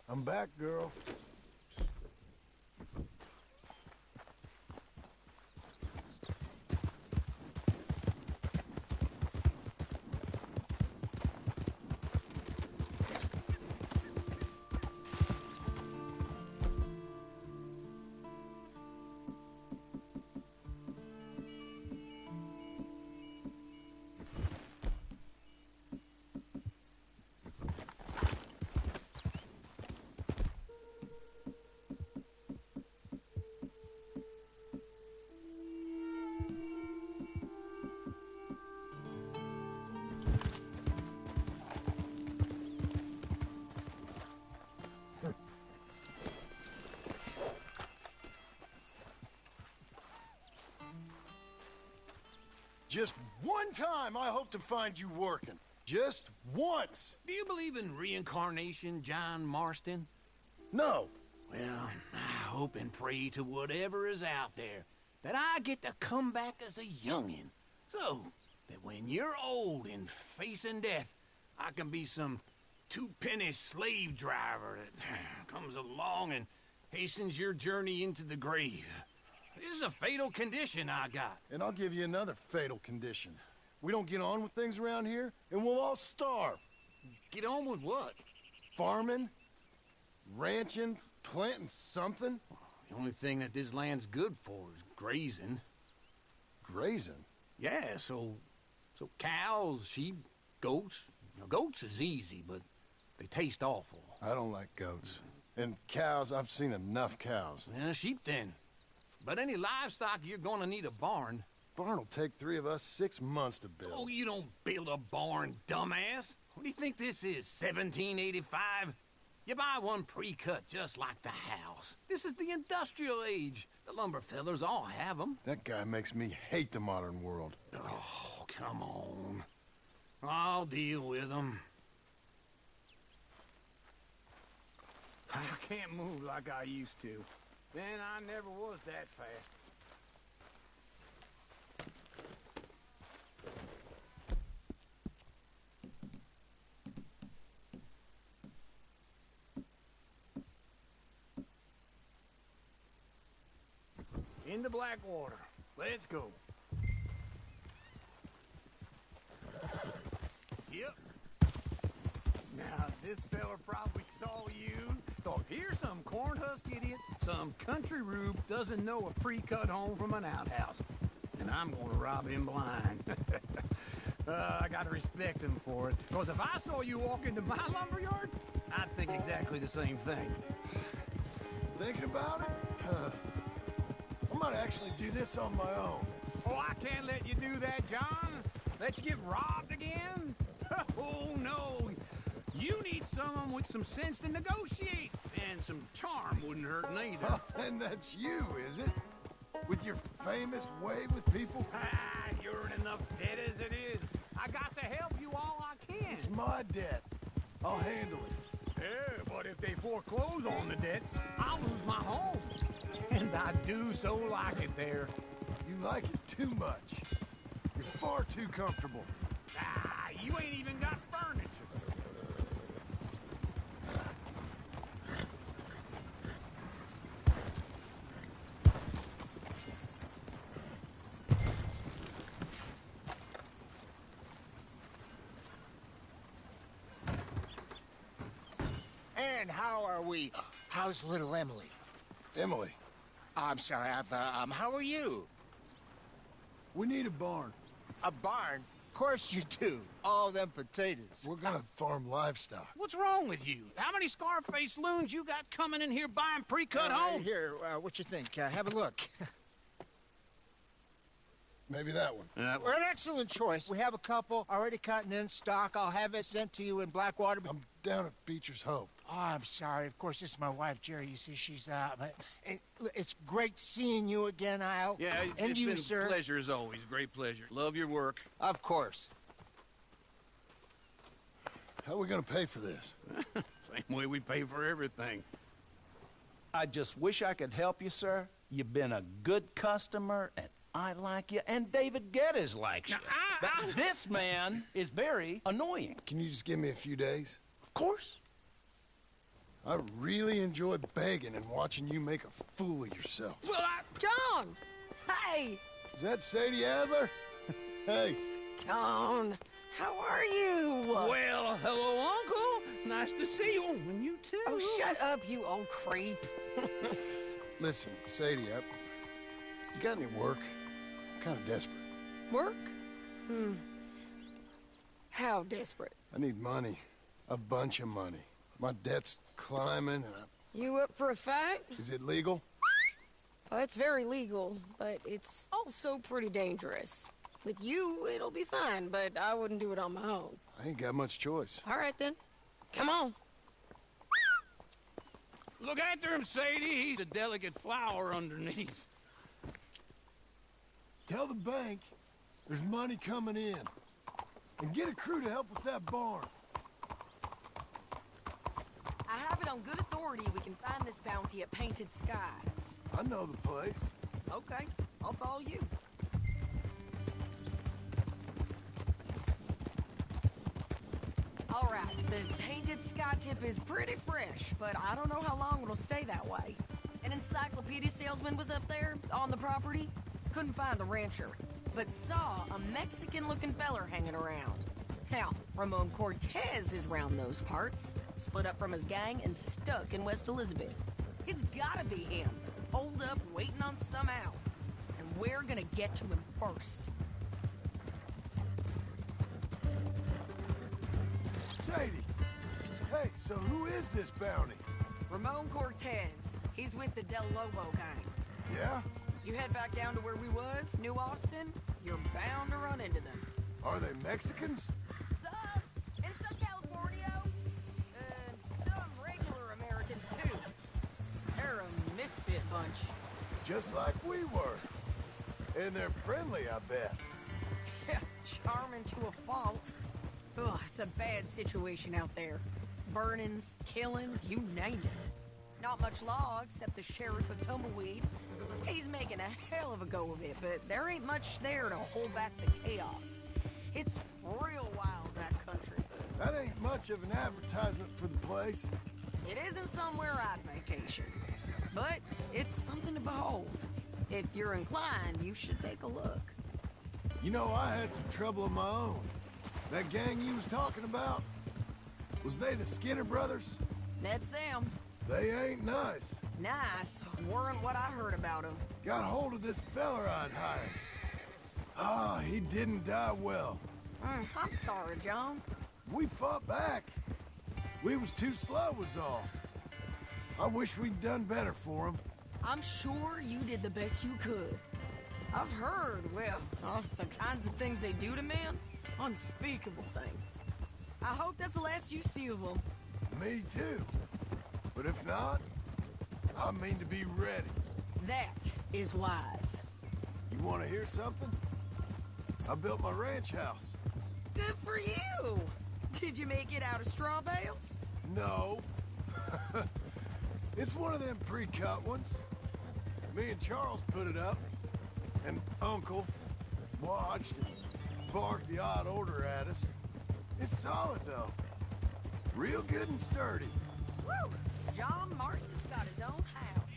I'm back, girl. Just one time I hope to find you working. Just once. Do you believe in reincarnation, John Marston? No. Well, I hope and pray to whatever is out there that I get to come back as a youngin'. So that when you're old and facing death, I can be some two-penny slave driver that comes along and hastens your journey into the grave. This is a fatal condition I got. And I'll give you another fatal condition. We don't get on with things around here, and we'll all starve. Get on with what? Farming, ranching, planting something. The only thing that this land's good for is grazing. Grazing? Yeah, so cows, sheep, goats. Now, goats is easy, but they taste awful. I don't like goats. And cows, I've seen enough cows. Yeah, sheep then. But any livestock, you're gonna need a barn. Barn will take 3 of us 6 months to build. Oh, you don't build a barn, dumbass. What do you think this is, 1785? You buy one pre-cut just like the house. This is the industrial age. The lumber fellers all have them. That guy makes me hate the modern world. Oh, come on. I'll deal with them. I can't move like I used to. Then I never was that fast. Into Blackwater. Let's go. Yep. Now, this fella probably saw you. Thought, here's some corn husk idiot, some country rube doesn't know a pre-cut home from an outhouse. And I'm gonna rob him blind. I gotta respect him for it. Because if I saw you walk into my lumberyard, I'd think exactly the same thing. Thinking about it? I might actually do this on my own. Oh, I can't let you do that, John. Let you get robbed again? Oh, no. You need someone with some sense to negotiate. And some charm wouldn't hurt neither. And that's you, is it? With your famous way with people? Ah, you're in enough debt as it is. I got to help you all I can. It's my debt. I'll handle it. Yeah, but if they foreclose on the debt, I'll lose my home. And I do so like it there. You like it too much. You're far too comfortable. Ah, you ain't even got furniture. And how are we? How's little Emily? Emily. I'm sorry, how are you? We need a barn. A barn? Of course you do. All them potatoes. We're gonna farm livestock. What's wrong with you? How many Scarface loons you got coming in here buying pre-cut homes? Here, what you think? Have a look. Maybe that one. We're an excellent choice. We have a couple already cut and in stock. I'll have it sent to you in Blackwater. I'm down at Beecher's Hope. Oh, I'm sorry. Of course, this is my wife, Jerry. You see, she's but it's great seeing you again, Al. Yeah, and it's you, been sir. a pleasure as always. Great pleasure. Love your work. Of course. How are we gonna pay for this? Same way we pay for everything. I just wish I could help you, sir. You've been a good customer, and I like you, and David Geddes likes you. But this man is very annoying. Can you just give me a few days? Of course. I really enjoy begging and watching you make a fool of yourself. Well, John! Hey! Is that Sadie Adler? Hey. John, how are you? Well, hello, Uncle. Nice to see you. And you too. Oh, shut up, you old creep. Listen, Sadie, you got any work? I'm kind of desperate. Work? How desperate? I need money. A bunch of money. My debt's climbing and You up for a fight? Is it legal? Oh, it's very legal, but it's also pretty dangerous. With you, it'll be fine, but I wouldn't do it on my own. I ain't got much choice. All right, then. Come on. Look after him, Sadie. He's a delicate flower underneath. Tell the bank there's money coming in. And get a crew to help with that barn. I have it on good authority we can find this bounty at Painted Sky. I know the place. Okay, I'll follow you. All right, the Painted Sky tip is pretty fresh, but I don't know how long it'll stay that way. An encyclopedia salesman was up there on the property. Couldn't find the rancher, but saw a Mexican-looking feller hanging around. Now, Ramon Cortez is round those parts, split up from his gang and stuck in West Elizabeth. It's gotta be him, holed up waiting on some out. And we're gonna get to him first. Sadie! Hey, so who is this bounty? Ramon Cortez. He's with the Del Lobo gang. Yeah? You head back down to where we was, New Austin, you're bound to run into them. Are they Mexicans? Some, and some Californios, some regular Americans too. They're a misfit bunch. Just like we were. And they're friendly, I bet. Yeah, charming to a fault. Ugh, it's a bad situation out there. Burnings, killings, you name it. Not much law except the sheriff of Tumbleweed. He's making a hell of a go of it, but there ain't much there to hold back the chaos. It's real wild, that country. That ain't much of an advertisement for the place. It isn't somewhere I'd vacation, but it's something to behold. If you're inclined, you should take a look. You know, I had some trouble of my own. That gang you was talking about, was they the Skinner brothers? That's them. They ain't nice. Nice weren't what I heard about them. Got hold of this fella I'd hired. Ah, he didn't die well. I'm sorry, John. We fought back. We was too slow was all. I wish we'd done better for him. I'm sure you did the best you could. I've heard, well, the kinds of things they do to men. Unspeakable things. I hope that's the last you see of them. Me too. But if not, I mean to be ready. That is wise. You want to hear something? I built my ranch house. Good for you. Did you make it out of straw bales? No. It's one of them pre-cut ones. Me and Charles put it up, and Uncle watched and barked the odd order at us. It's solid, though. Real good and sturdy. Woo! John Marson's got his own house.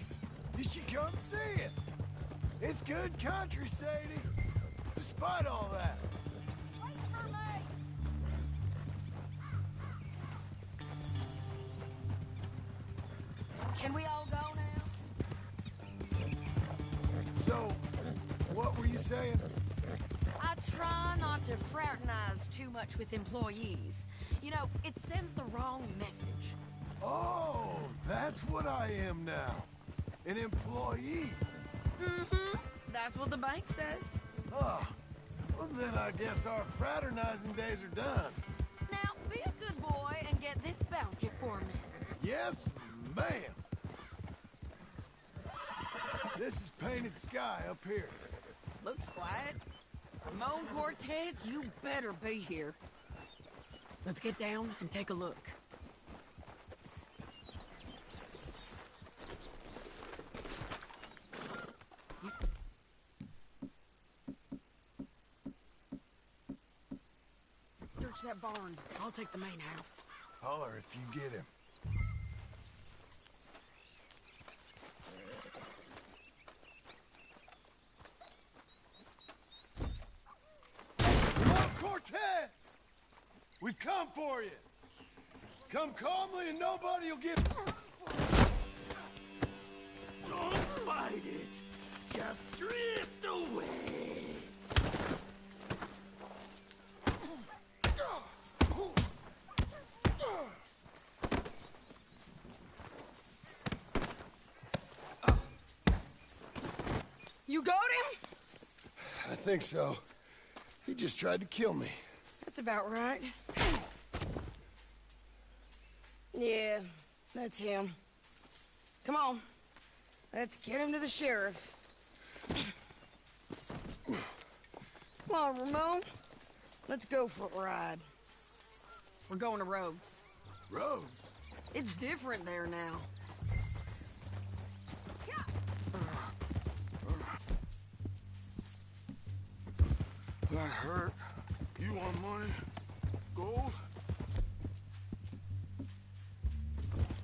You should come see it. It's good country, Sadie. Despite all that. Wait for me! Can we all go now? So, what were you saying? I try not to fraternize too much with employees. You know, it sends the wrong message. Oh, that's what I am now. An employee. Mm-hmm. That's what the bank says. Oh, well then I guess our fraternizing days are done. Now, be a good boy and get this bounty for me. Yes, ma'am. This is painted sky up here. Looks quiet. Ramon Cortez, you better be here. Let's get down and take a look. Search that barn. I'll take the main house. Holler if you get him. Come on, Cortez! We've come for you. Come calmly and nobody will get... Don't fight it. Just drift away. You got him? I think so. He just tried to kill me. That's about right. Yeah, that's him. Come on. Let's get him to the sheriff. Come on, Ramon. Let's go for a ride. We're going to Rhodes. Rhodes? It's different there now. That hurt. You want money? Gold?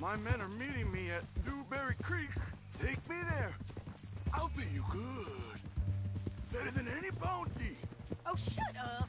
My men are meeting me at Dewberry Creek. Take me there. I'll pay you good. Better than any bounty. Oh, shut up.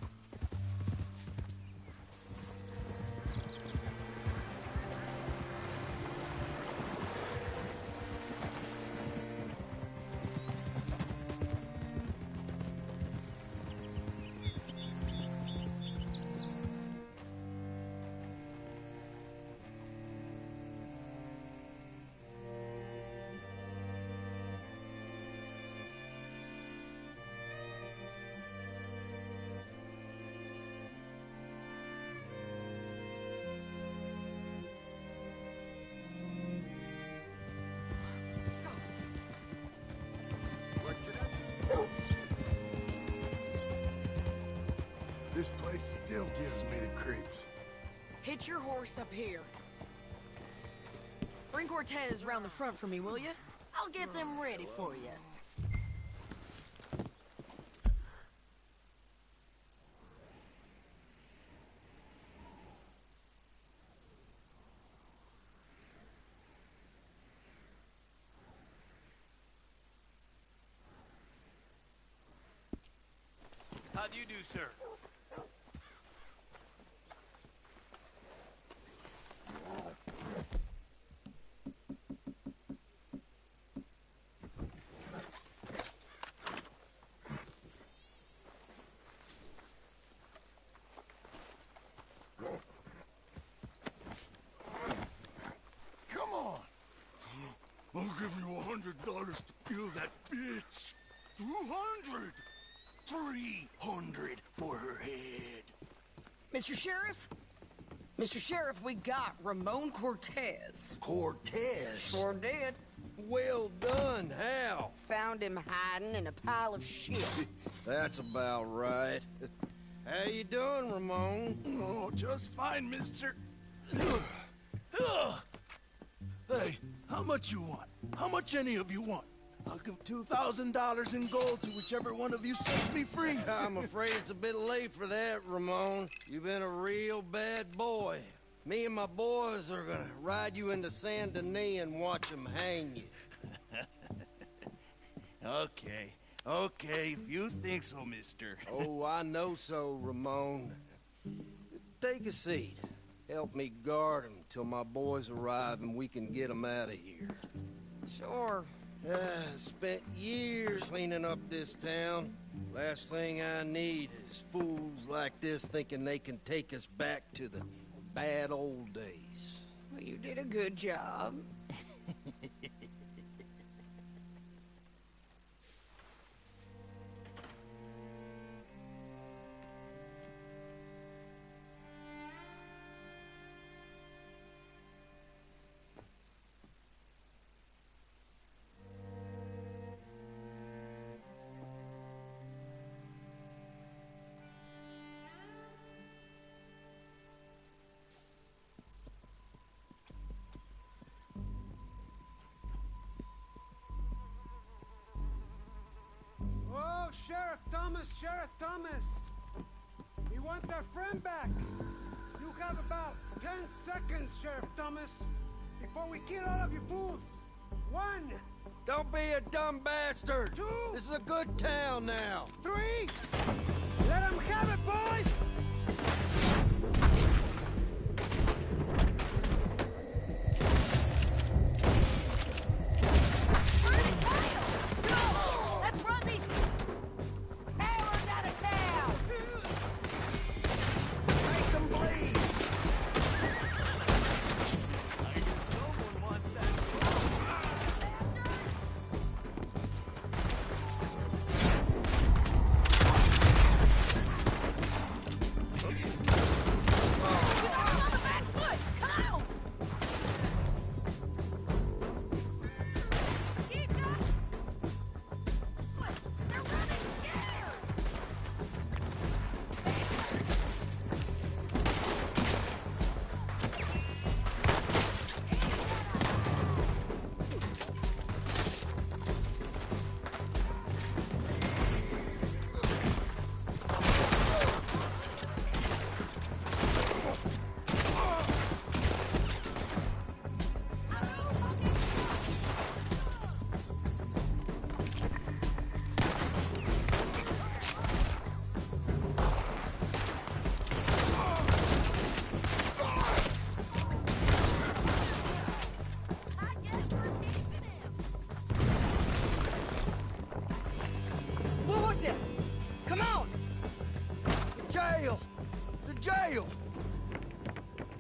This place still gives me the creeps. Hitch your horse up here. Bring Cortez round the front for me, will you? I'll get them ready for you. How do you do, sir? Come on! I'll give you $100 to kill that bitch. 200! 300 for her head. Mr. Sheriff? Mr. Sheriff, we got Ramon Cortez. Cortez? Sure did. Well done, how? Found him hiding in a pile of shit. That's about right. How you doing, Ramon? Oh, just fine, mister. Hey, how much you want? How much any of you want? I'll give $2,000 in gold to whichever one of you sets me free. I'm afraid it's a bit late for that, Ramon. You've been a real bad boy. Me and my boys are gonna ride you into Saint Denis and watch them hang you. Okay, if you think so, mister. Oh, I know so, Ramon. Take a seat. Help me guard them till my boys arrive and we can get them out of here. Sure. Spent years cleaning up this town. Last thing I need is fools like this thinking they can take us back to the bad old days. Well, you did a good job. Oh, Sheriff Thomas! We want our friend back! You have about 10 seconds, Sheriff Thomas, before we kill all of you fools! 1! Don't be a dumb bastard! 2! This is a good town now! 3! Let them have it, boys!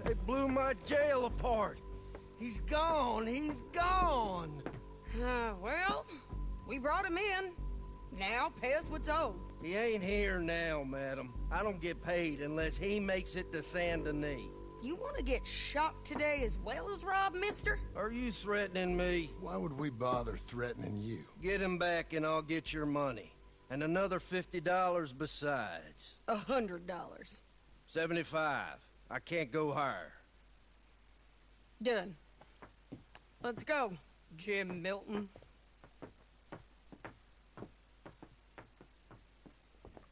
They blew my jail apart. He's gone. He's gone. Well, we brought him in. Now pay us what's owed. He ain't here now, madam. I don't get paid unless he makes it to Saint Denis. You want to get shot today as well as Rob, mister? Are you threatening me? Why would we bother threatening you? Get him back and I'll get your money. And another $50 besides. $100. 75. I can't go higher. Done. Let's go, Jim Milton.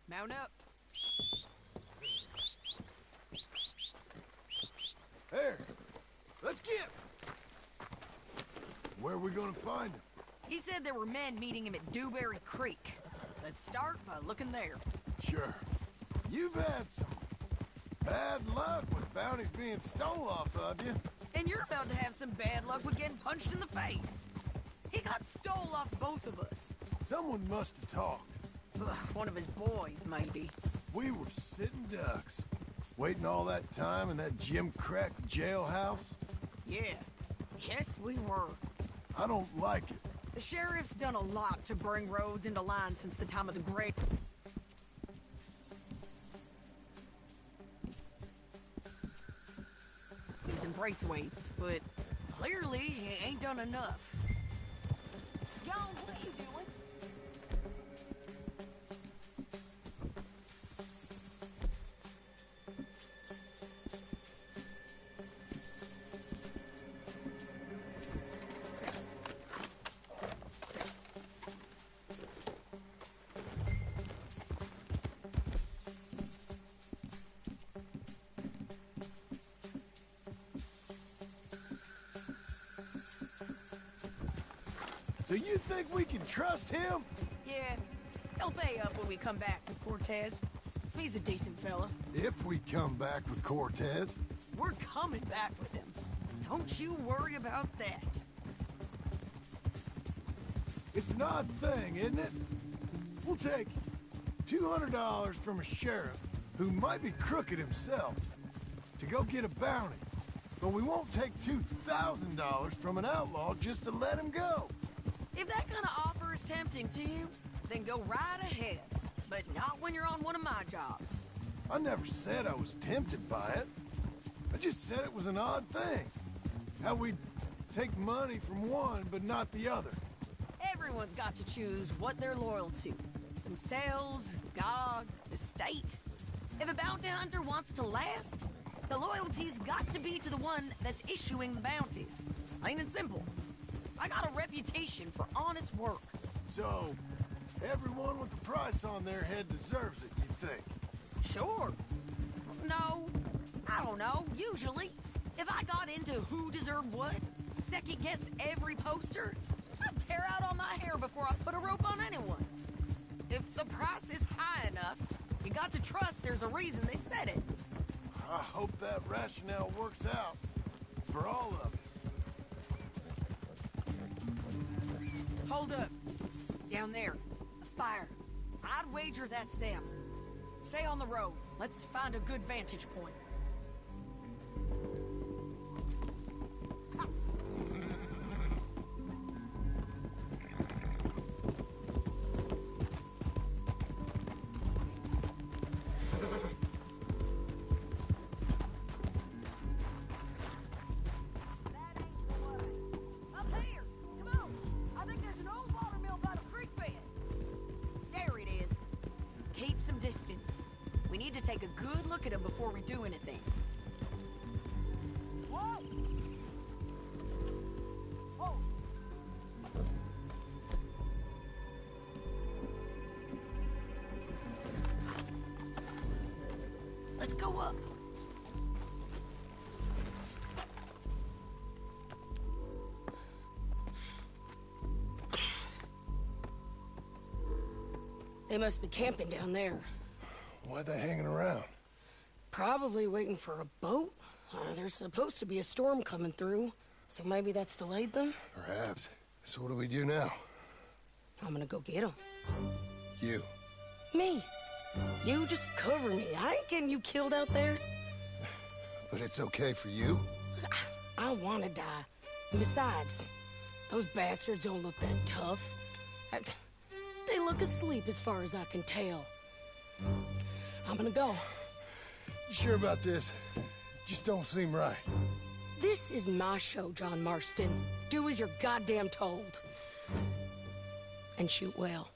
Mount up. There. Let's get. Where are we gonna find him? He said there were men meeting him at Dewberry Creek. Let's start by looking there. Sure. You've had some bad luck with bounties being stole off of you. And you're about to have some bad luck with getting punched in the face. He got stole off both of us. Someone must have talked. One of his boys, maybe. We were sitting ducks, waiting all that time in that Jim Crack jailhouse. Yeah. Yes, we were. I don't like it. The sheriff's done a lot to bring roads into line since the time of the Great. He's in Braithwaite's, but clearly he ain't done enough. John, what are you doing? So you think we can trust him? Yeah, he'll pay up when we come back with Cortez. He's a decent fella. If we come back with Cortez. We're coming back with him. Don't you worry about that. It's an odd thing, isn't it? We'll take $200 from a sheriff who might be crooked himself to go get a bounty. But we won't take $2,000 from an outlaw just to let him go. If that kind of offer is tempting to you, then go right ahead. But not when you're on one of my jobs. I never said I was tempted by it. I just said it was an odd thing. How we take money from one but not the other. Everyone's got to choose what they're loyal to. Themselves, God, the state. If a bounty hunter wants to last, the loyalty's got to be to the one that's issuing the bounties. Plain and simple. I got a reputation for honest work. So, everyone with a price on their head deserves it, you think? Sure. No, I don't know, usually. If I got into who deserved what, second-guessed every poster, I'd tear out all my hair before I put a rope on anyone. If the price is high enough, you got to trust there's a reason they said it. I hope that rationale works out for all of us. Hold up. Down there. A fire. I'd wager that's them. Stay on the road. Let's find a good vantage point. Take a good look at him before we do anything. Whoa! Whoa! Let's go up. They must be camping down there. Why are they hanging around? Probably waiting for a boat. There's supposed to be a storm coming through, so maybe that's delayed them? Perhaps. So what do we do now? I'm gonna go get them. You? Me. You just cover me. I ain't getting you killed out there. But it's okay for you? I wanna die. And besides, those bastards don't look that tough. They look asleep as far as I can tell. I'm gonna go. You sure about this? Just don't seem right. This is my show, John Marston. Do as you're goddamn told. And shoot well.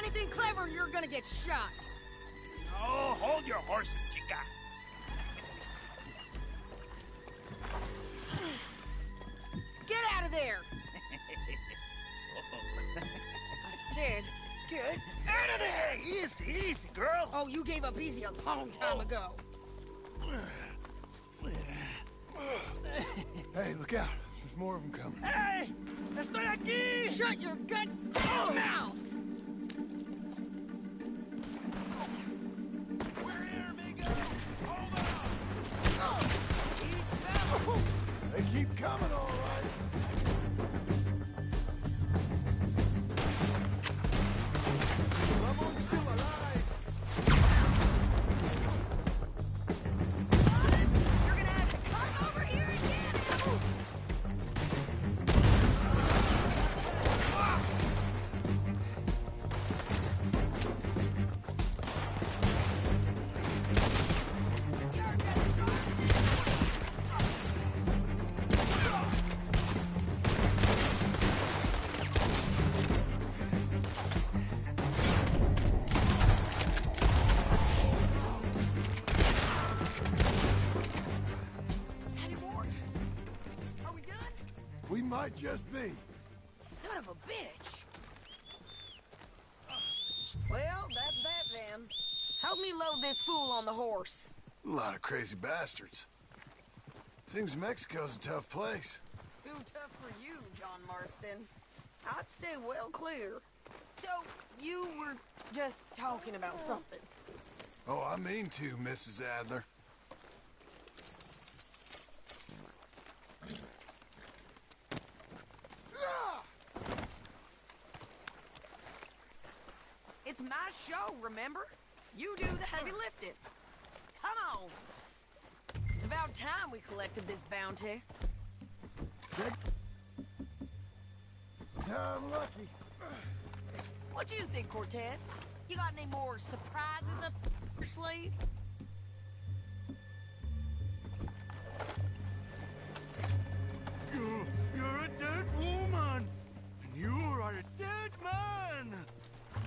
anything clever, you're gonna get shot. Oh, hold your horses, chica. Get out of there! I said, get Out of there! Easy, easy, girl. Oh, you gave up easy a long time ago. Hey, look out. There's more of them coming. Hey! Estoy aquí! Shut your gut mouth! We're here, amigo! Hold on! They keep coming, all right. Ramon's still alive. You're gonna have to come over here and get him! We might just be. Son of a bitch! Well, that's that then. Help me load this fool on the horse. A lot of crazy bastards. Seems Mexico's a tough place. Too tough for you, John Marston. I'd stay well clear. So, you were just talking about something. Oh, I mean to, Mrs. Adler. It's my show, remember? You do the heavy lifting. Come on. It's about time we collected this bounty. Sick. Time lucky. What do you think, Cortez? You got any more surprises up your sleeve? You're a dead woman, and you are a dead man.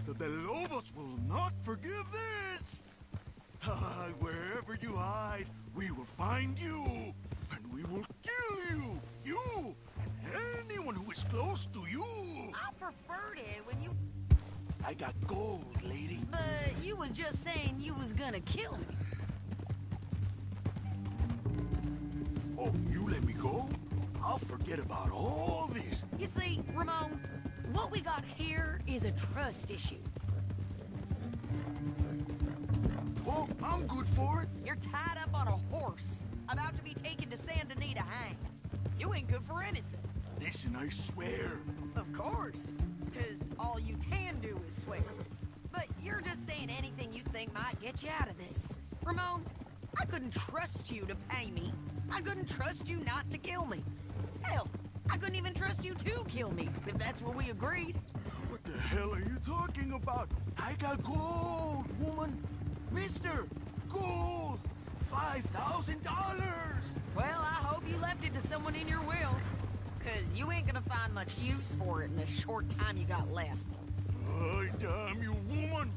The Lobos will not forgive this. Wherever you hide, we will find you, and we will kill you. You and anyone who is close to you. I preferred it when you... I got gold, lady. But you was just saying you was gonna kill me. Oh, you let me go? I'll forget about all this. You see, Ramon, what we got here is a trust issue. Oh, I'm good for it. You're tied up on a horse, about to be taken to Saint Denis to hang. You ain't good for anything. Listen, I swear. Of course, because all you can do is swear. But you're just saying anything you think might get you out of this. Ramon, I couldn't trust you to pay me. I couldn't trust you not to kill me. Hell, I couldn't even trust you to kill me, if that's what we agreed. What the hell are you talking about? I got gold, woman. Mister, gold. $5,000. Well, I hope you left it to someone in your will. Because you ain't gonna find much use for it in the short time you got left. Oh, damn you, woman.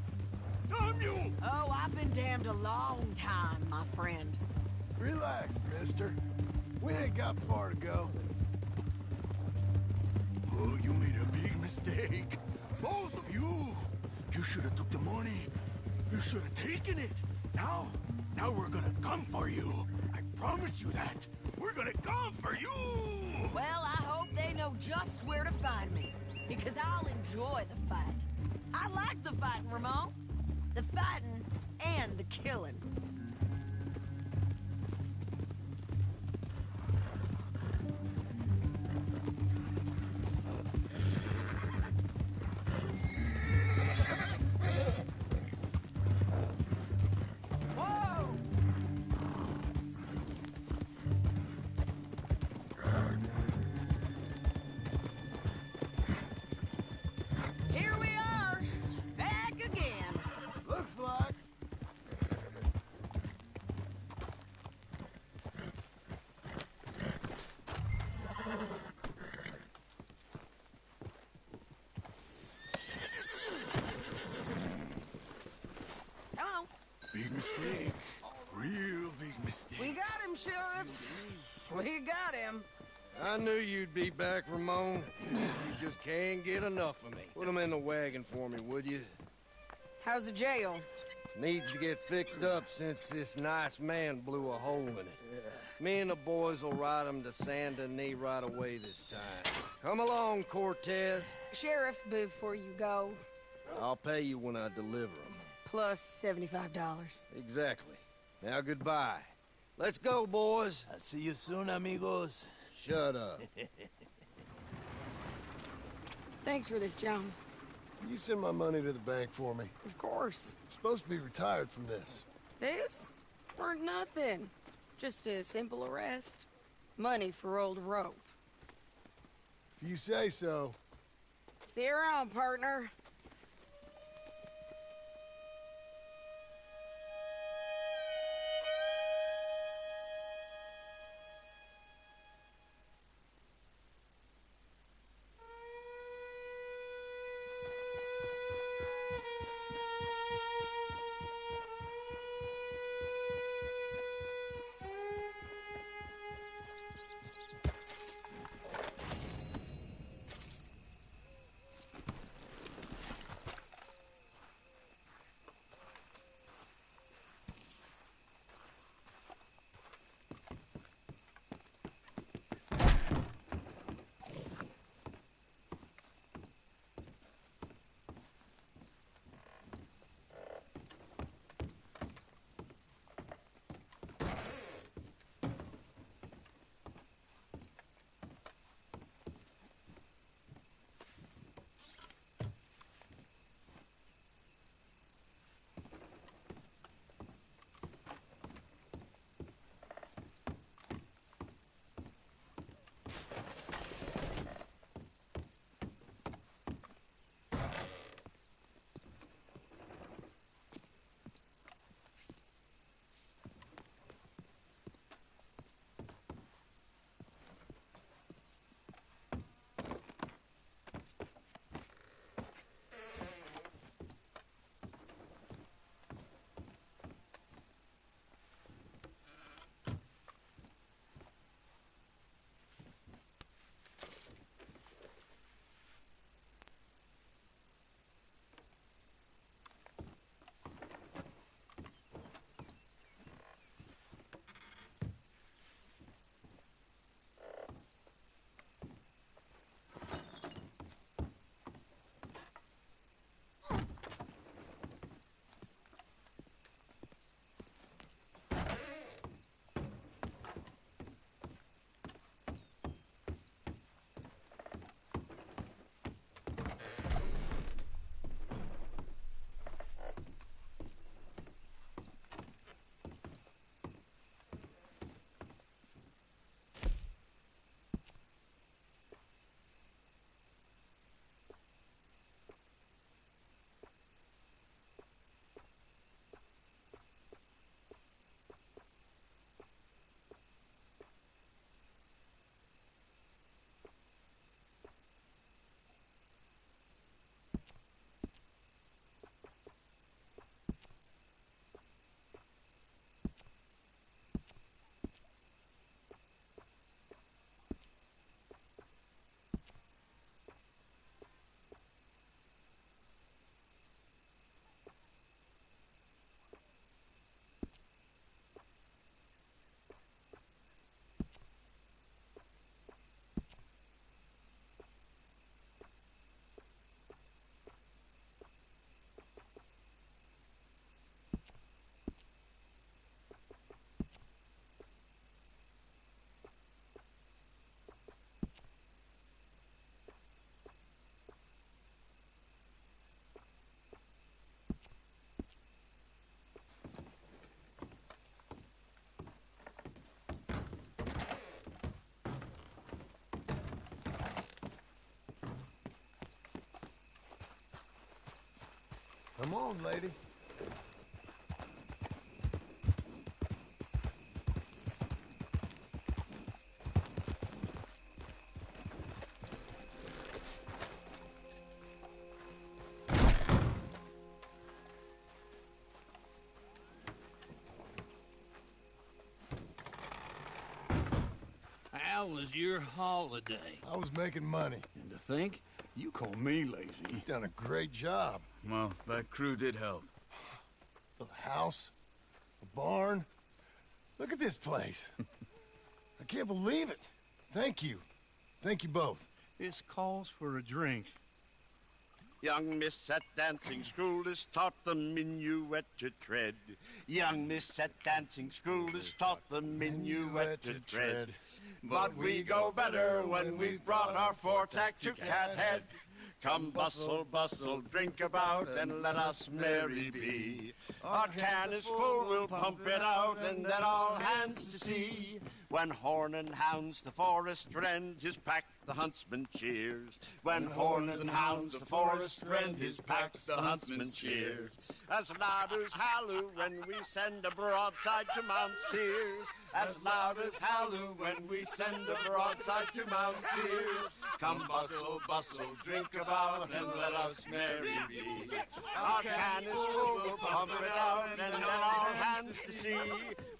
Damn you. Oh, I've been damned a long time, my friend. Relax, mister. We ain't got far to go. Oh, you made a big mistake. Both of you. You should have took the money. You should have taken it. Now we're gonna come for you. I promise you that. We're gonna come for you. Well, I hope they know just where to find me. Because I'll enjoy the fight. I like the fighting, Ramon. The fighting and the killing. Here we are, back again. Looks like We got him. I knew you'd be back, Ramon. You just can't get enough of me. Put him in the wagon for me, would you? How's the jail? Needs to get fixed up since this nice man blew a hole in it. Me and the boys will ride him to Saint Denis right away this time. Come along, Cortez. Sheriff, before you go. I'll pay you when I deliver him. Plus $75. Exactly. Now goodbye. Let's go, boys. I'll see you soon, amigos. Shut up. Thanks for this, John. You send my money to the bank for me. Of course. I'm supposed to be retired from this. This? Weren't nothing. Just a simple arrest. Money for old rope. If you say so. See you around, partner. Come on, lady. was your holiday? I was making money. And to think, you call me lazy. You've done a great job. Well, that crew did help. A house, a barn. Look at this place. I can't believe it. Thank you. Thank you both. This calls for a drink. Young miss at dancing school is taught the minuet to tread. Young miss at dancing school is taught the minuet to tread. But we go better when we've brought our four-tack to Cathead. Come bustle, bustle, drink about, and let us merry be. Our can is full, we'll pump it out, and then all hands to sea. When horn and hounds the forest rend, his pack the huntsman cheers. When horn and hounds the forest rend, his pack the huntsman cheers. As loud as halloo when we send a broadside to Mount Sears. As loud as halloo when we send a broadside to Mount Sears. Come bustle, bustle, drink about, and let us merry be. Our can is full, we'll pump it out, and then all hands to sea.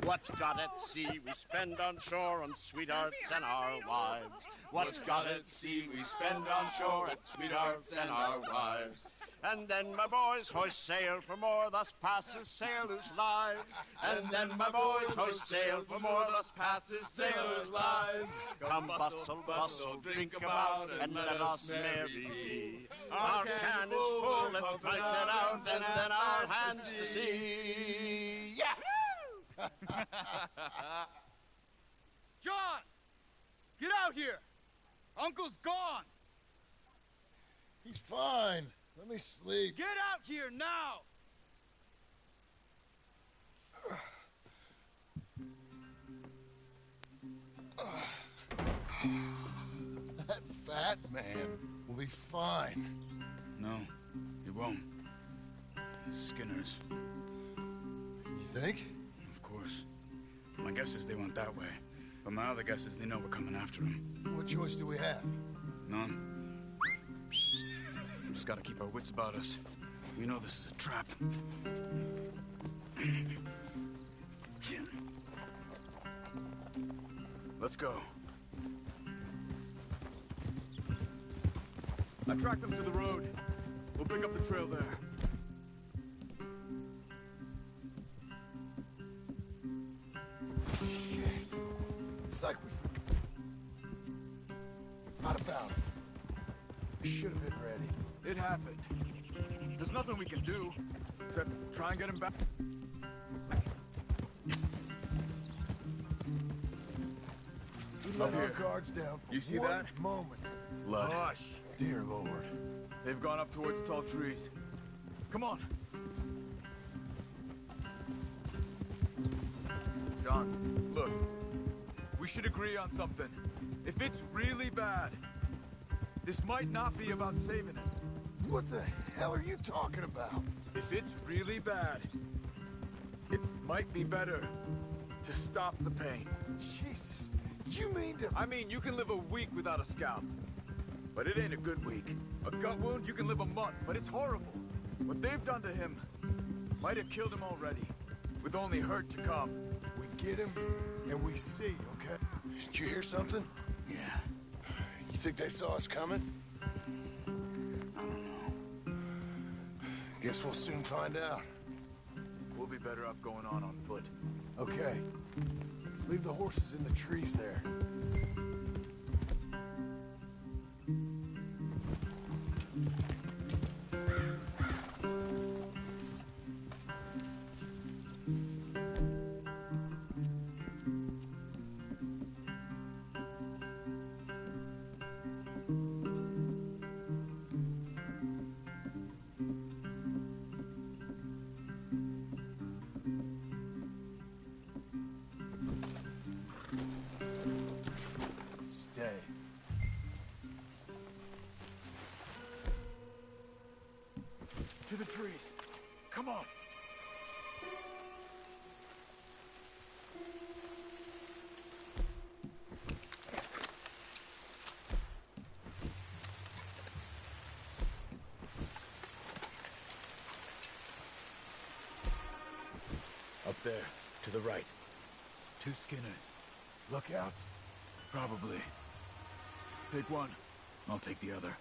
What's got at sea we spend on shore on sweethearts and our wives. What's got at sea we spend on shore at sweethearts and our wives. And then my boys hoist sail for more, thus passes sailors' lives. And then my boys hoist sail for more, thus passes sailors' lives. Come bustle, bustle, drink about, and let us merry be. Our can is full, let's break it out, and then our hands to sea. Yeah! John! Get out here! Uncle's gone! He's fine. Let me sleep. Get out here now! That fat man will be fine. No, he won't. Skinner's. You think? Of course. My guess is they went that way. But my other guess is they know we're coming after him. What choice do we have? None. We just gotta keep our wits about us. We know this is a trap. Let's go. I tracked them to the road. We'll pick up the trail there. Shit. It's like we forgot. Not about it. We should have been ready. It happened. There's nothing we can do except try and get him back. We let our guards down for You see one that? moment. Blood. Hush. Dear Lord. They've gone up towards the tall trees. Come on. John, look. We should agree on something. If it's really bad, this might not be about saving him. What the hell are you talking about? If it's really bad, it might be better to stop the pain. Jesus, you mean to... I mean, you can live a week without a scalp, but it ain't a good week. A gut wound, you can live a month, but it's horrible. What they've done to him might have killed him already, with only hurt to come. We get him, and we see, okay? Did you hear something? Yeah. You think they saw us coming? I don't know. Guess we'll soon find out. We'll be better off going on foot. Okay. Leave the horses in the trees there. Stay. To the trees. Come on. Up there, to the right. 2 Skinners. Lookouts? Probably. Take one. I'll take the other.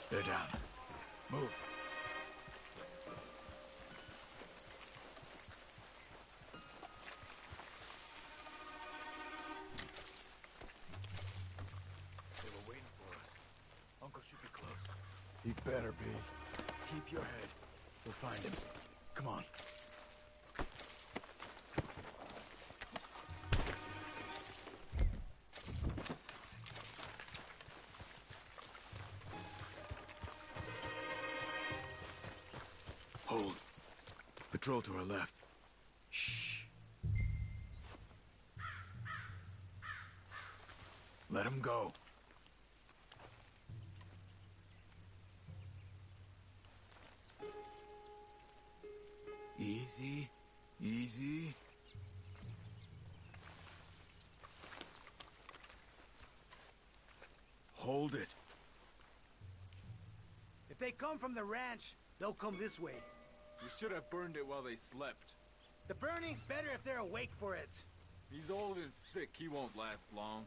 They're down. Move. They were waiting for us. Uncle should be close. He better be. Keep your head. We'll find him. Come on. Hold. Patrol to our left. Shh. Let him go. Easy. Easy. Hold it. If they come from the ranch, they'll come this way. We should have burned it while they slept. The burning's better if they're awake for it. He's old and sick. He won't last long.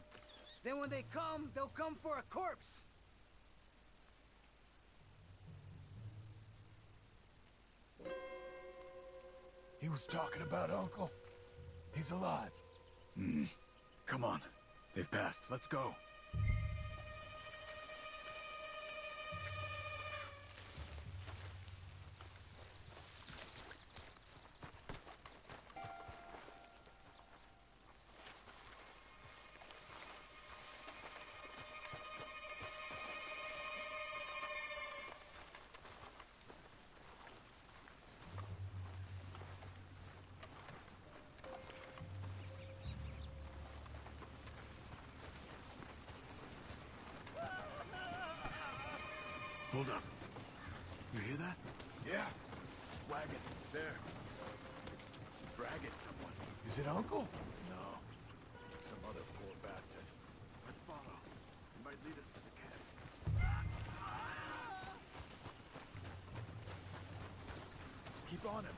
Then when they come, they'll come for a corpse. He was talking about Uncle. He's alive. Come on. They've passed. Let's go. Hold up. You hear that? Yeah. Wagon. There. Dragging someone. Is it Uncle? No. Some other poor bastard. Let's follow. He might lead us to the camp. Keep on him.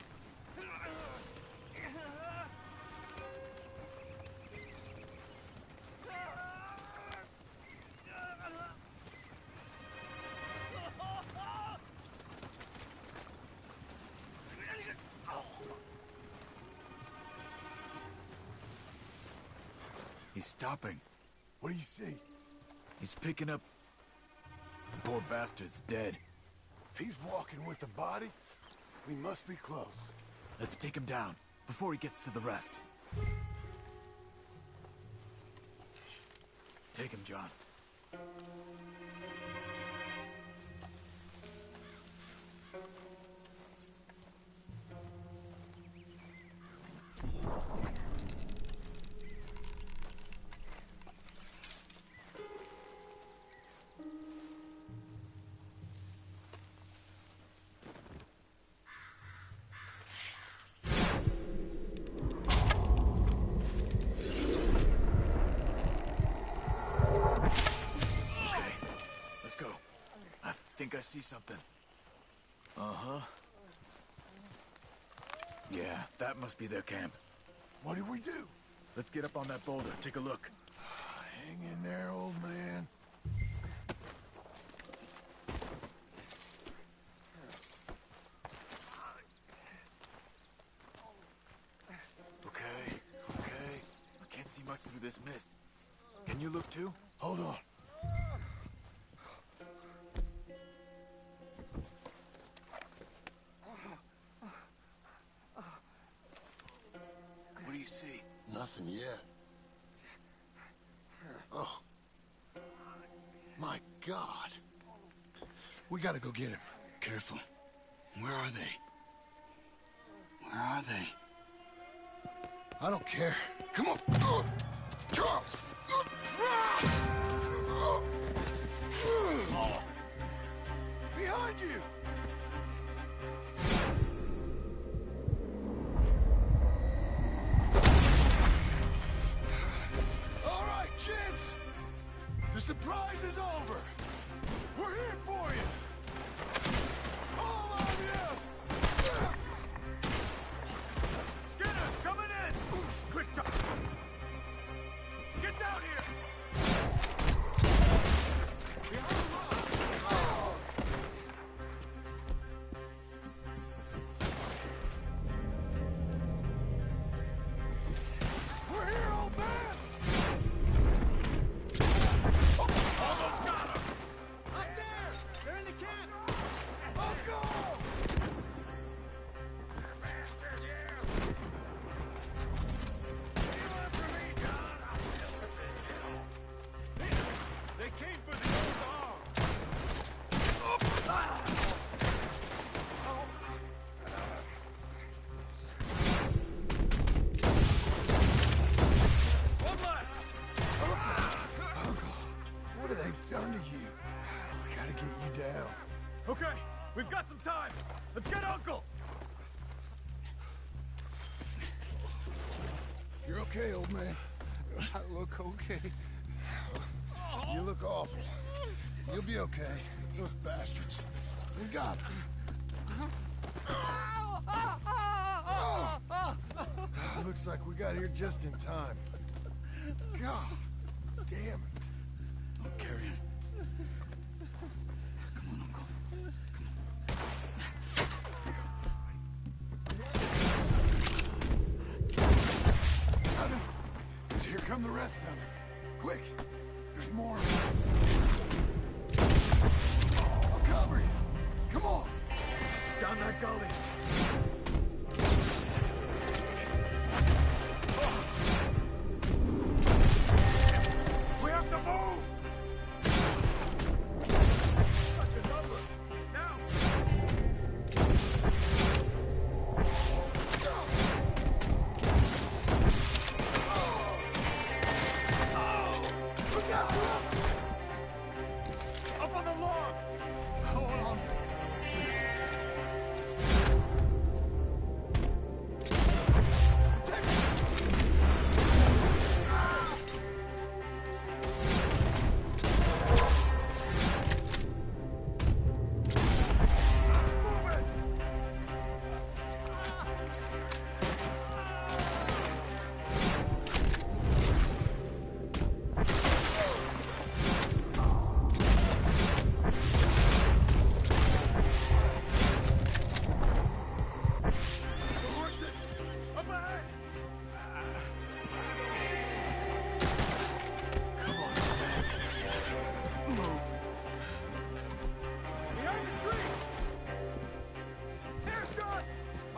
He's stopping. What do you see? He's picking up... The poor bastard's dead. If he's walking with the body, we must be close. Let's take him down, before he gets to the rest. Take him, John. I see something. Uh-huh. Yeah, that must be their camp. What do we do? Let's get up on that boulder, take a look. Hang in there, old man. Okay. I can't see much through this mist. Can you look too? Hold on. What do you see? Nothing yet. Oh. My God. We gotta go get him. Careful. Where are they? Where are they? I don't care. Come on. Charles! Behind you! All right, kids! The surprise is over! We're here for you! All of you! Skinner's coming in! Quick, John! We've got some time. Let's get Uncle. You're okay, old man. I look okay. You look awful. You'll be okay. Those bastards. We got them. Looks like we got here just in time. God damn it. I'll carry him. Come on, Uncle. Got him. 'Cause here come the rest of them. Quick. There's more. I'll cover you. Come on. Down that gully. We have to move! Such a number. Now! Look out! Up on the log! Hold on.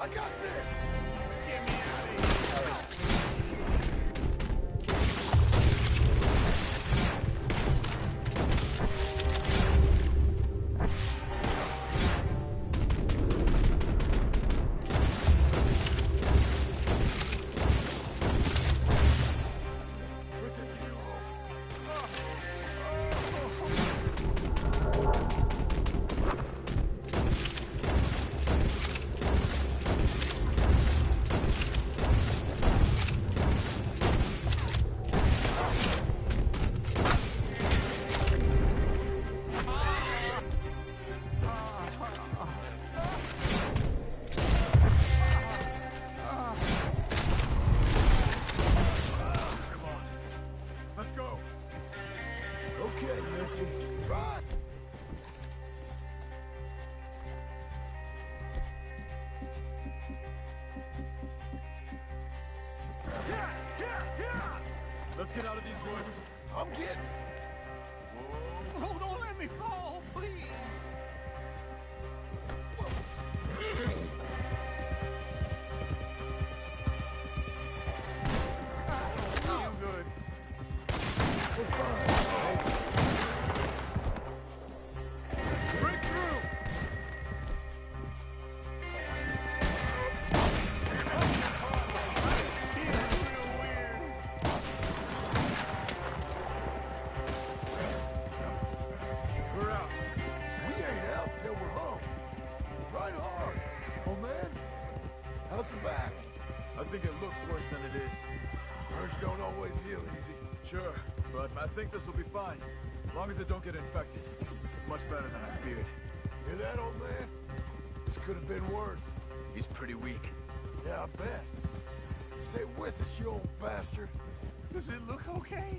I got this! Get me out of Let's get out of these woods. I'm getting. Oh, don't let me fall, please. You good? We're fine. Break through! We're out. We ain't out till we're home. Right hard. Oh, man. How's the back? I think it looks worse than it is. Burns don't always heal easy. Sure, but I think this will be fine. As long as it don't get infected. It's much better than I feared. Hear that, old man? This could have been worse. He's pretty weak. Yeah, I bet. Stay with us, you old bastard. Does it look okay?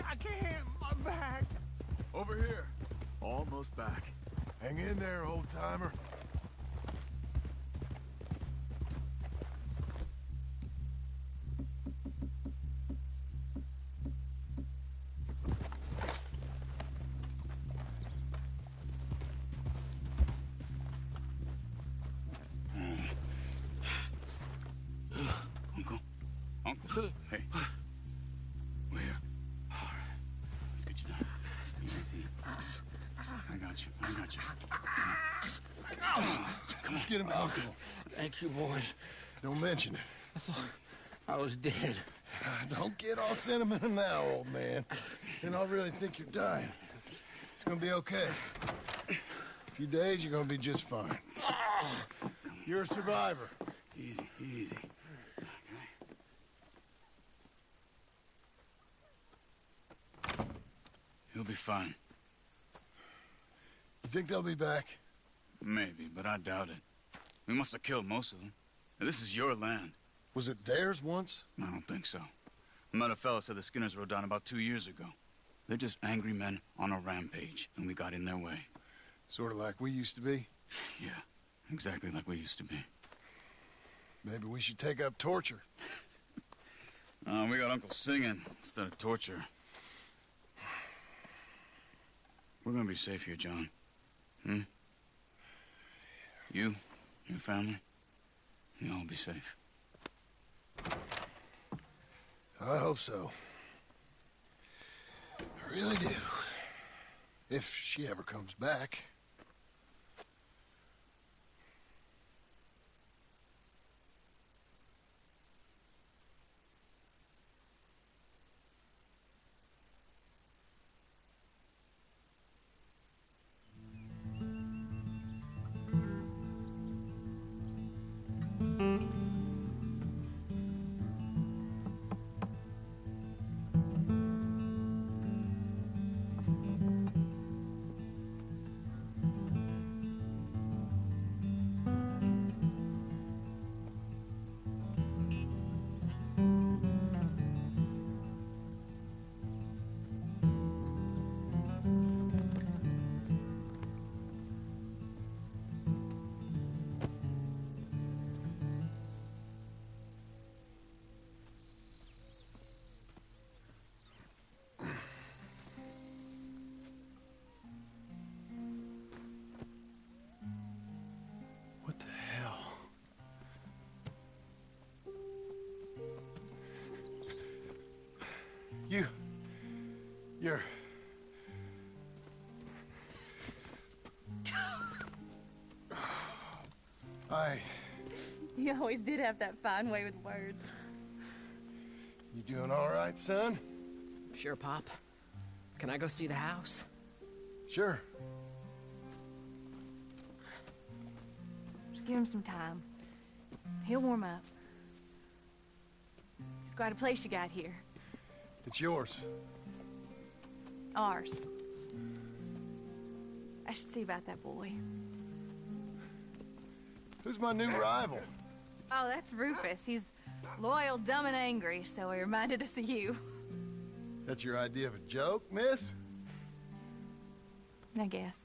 I can't. My back. Over here. Almost back. Hang in there, old-timer. Uncle. Hey. We're here. All right. Let's get you down. Easy. I got you. Let's get him comfortable. Thank you, boys. Don't mention it. I I was dead. Don't get all sentimental now, old man. And I'll really think you're dying. It's gonna be okay. A few days, you're gonna be just fine. You're a survivor. Easy, easy. He'll be fine. You think they'll be back? Maybe, but I doubt it. We must have killed most of them. And this is your land. Was it theirs once? I don't think so. I met a fella said the Skinners rode down about 2 years ago. They're just angry men on a rampage, and we got in their way. Sort of like we used to be? Yeah, exactly like we used to be. Maybe we should take up torture. We got Uncle singing instead of torture. We're gonna be safe here, John. You, your family, you'll all be safe. I hope so. I really do. If she ever comes back. What the hell? You're... You always did have that fine way with words. You doing all right, son? Sure, Pop. Can I go see the house? Sure. Just give him some time. He'll warm up. It's quite a place you got here. It's yours. Ours. I should see about that boy. Who's my new rival? Oh, that's Rufus. He's loyal, dumb, and angry, so he reminded us of you. That's your idea of a joke, miss? I guess.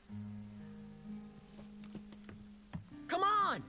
Come on!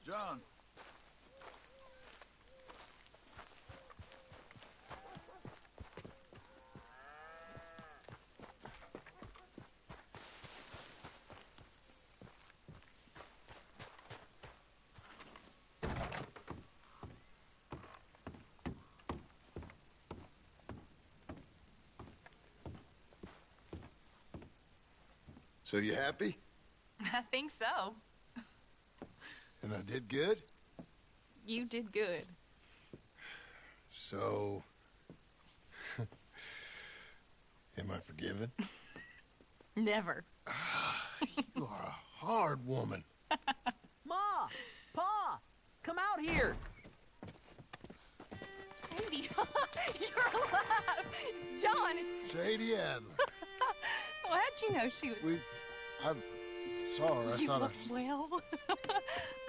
John. So you happy? I think so. And I did good? You did good. So... am I forgiven? Never. You are a hard woman. Ma! Pa! Come out here! Sadie, you're alive! John, it's... Sadie Adler. Well, how'd you know she was... I've saw her. I You thought look well.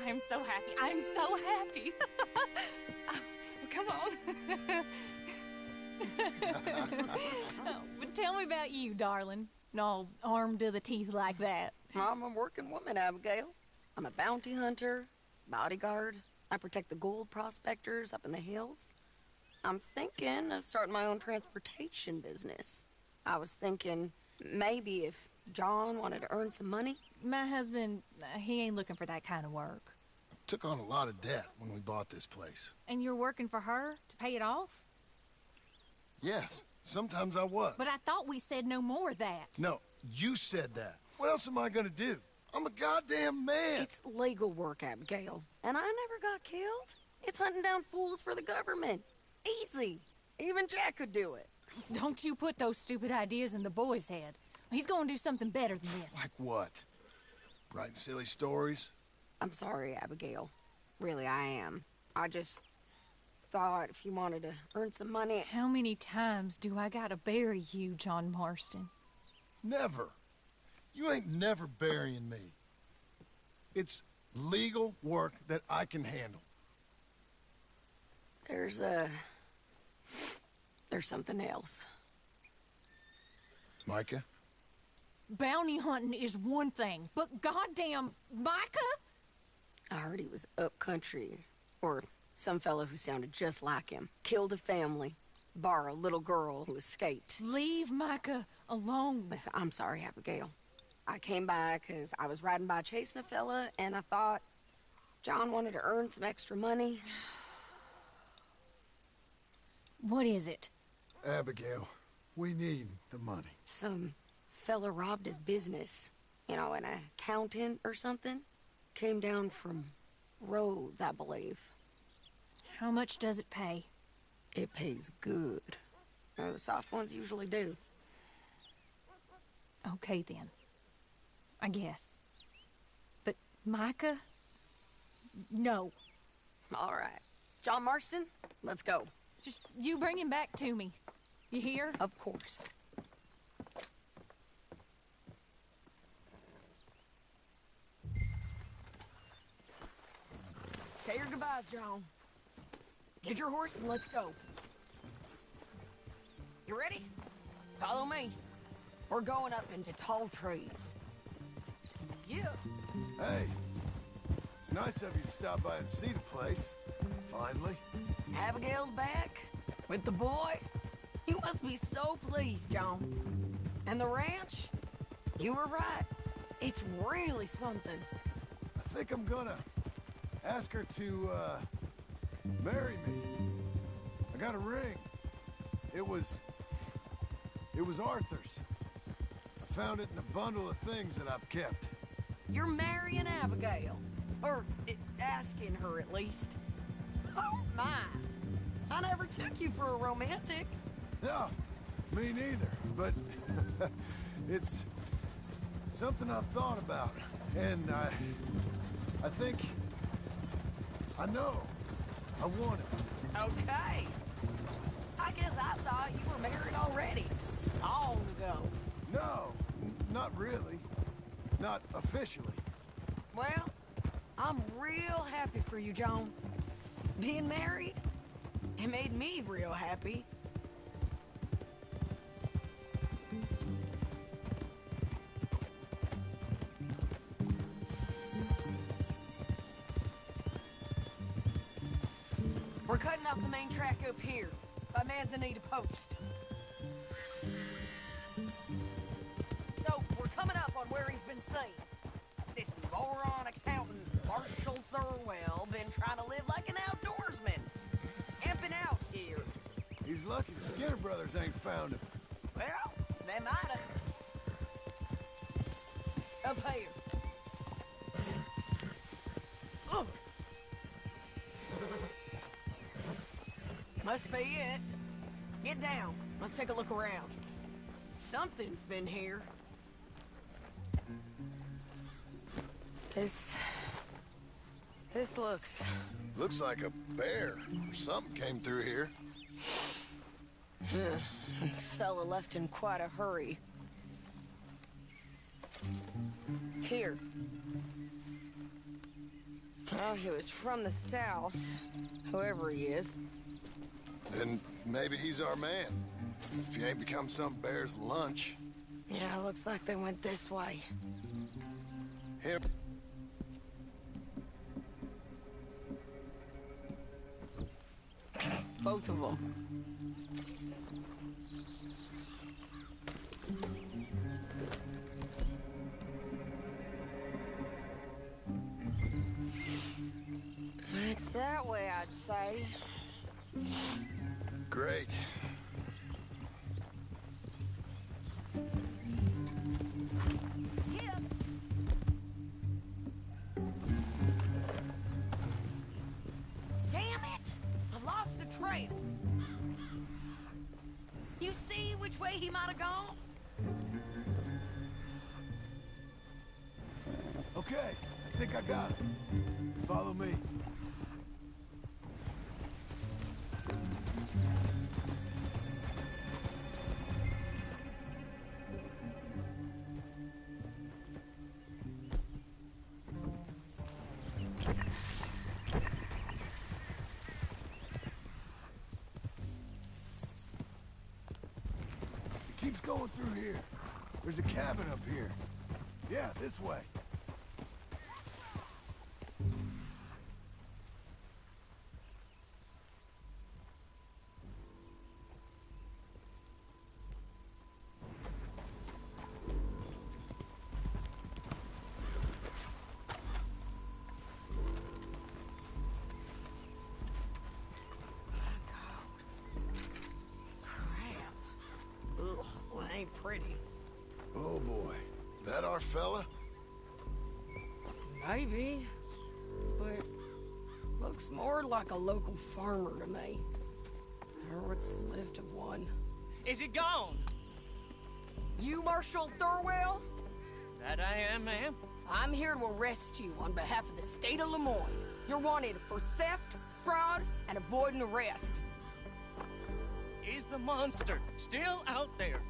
I'm so happy. I'm so happy. Come on. But tell me about you, darling. All armed to the teeth like that. I'm a working woman, Abigail. I'm a bounty hunter, bodyguard. I protect the gold prospectors up in the hills. I'm thinking of starting my own transportation business. I was thinking maybe if John wanted to earn some money. My husband, he ain't looking for that kind of work. took on a lot of debt when we bought this place. And you're working for her to pay it off? Yes, sometimes I was. But I thought we said no more of that. No, you said that. What else am I gonna do? I'm a goddamn man. It's legal work, Abigail. And I never got killed. It's hunting down fools for the government. Easy. Even Jack could do it. Don't you put those stupid ideas in the boy's head. He's gonna do something better than this. Like what? Writing silly stories? I'm sorry, Abigail. Really, I am. I just thought if you wanted to earn some money... How many times do I gotta bury you, John Marston? Never. You ain't never burying me. It's legal work that I can handle. There's something else. Micah? Bounty hunting is one thing, but goddamn Micah? I heard he was up country, or some fellow who sounded just like him. Killed a family, bar a little girl who escaped. Leave Micah alone. Listen, I'm sorry, Abigail. I came by because I was riding by chasing a fella, and I thought John wanted to earn some extra money. What is it? Abigail, we need the money. Some fella robbed his business. You know, an accountant or something. Came down from Rhodes, I believe. How much does it pay? It pays good. The soft ones usually do. Okay, then. I guess. But Micah? No. All right. John Marson, let's go. Just you bring him back to me. You hear? Of course. Say your goodbyes, John. Get your horse and let's go. You ready? Follow me. We're going up into tall trees. Yeah. Hey, it's nice of you to stop by and see the place. Finally. Abigail's back with the boy. You must be so pleased, John. And the ranch? You were right. It's really something. I think I'm gonna ask her to, marry me. I got a ring. It was Arthur's. I found it in a bundle of things that I've kept. You're marrying Abigail. Or asking her, at least. Oh, my. I never took you for a romantic. No, me neither. But it's something I've thought about. And I think I know. I want it. Okay. I guess I thought you were married already. Long ago. No, not really. Not officially. Well, I'm real happy for you, John. Being married, it made me real happy. We're cutting off the main track up here, by Manzanita Post. So, we're coming up on where he's been seen. This moron accountant, Marshall Thurwell, been trying to live like an outdoorsman. Camping out here. He's lucky the Skinner brothers ain't found him. Well, they might have. Up here. Look! Must be it. Get down. Let's take a look around. Something's been here. This looks... Looks like a bear or something came through here. Fella left in quite a hurry. Here. Oh, he was from the south, whoever he is. Then maybe he's our man. If he ain't become some bear's lunch. Yeah, looks like they went this way. Here. Both of them. It's that way, I'd say. Great. Damn it! I've lost the trail. You see which way he might have gone? Okay, I think I got it. Follow me. It keeps going through here. There's a cabin up here. Yeah, this way. Ugh, well, it ain't pretty. Oh boy. That our fella? Maybe, but looks more like a local farmer to me. Or what's left of one. Is he gone? You Marshal Thorwell? That I am, ma'am. I'm here to arrest you on behalf of the state of Lemoyne. You're wanted for theft, fraud, and avoiding arrest. Is the monster still out there?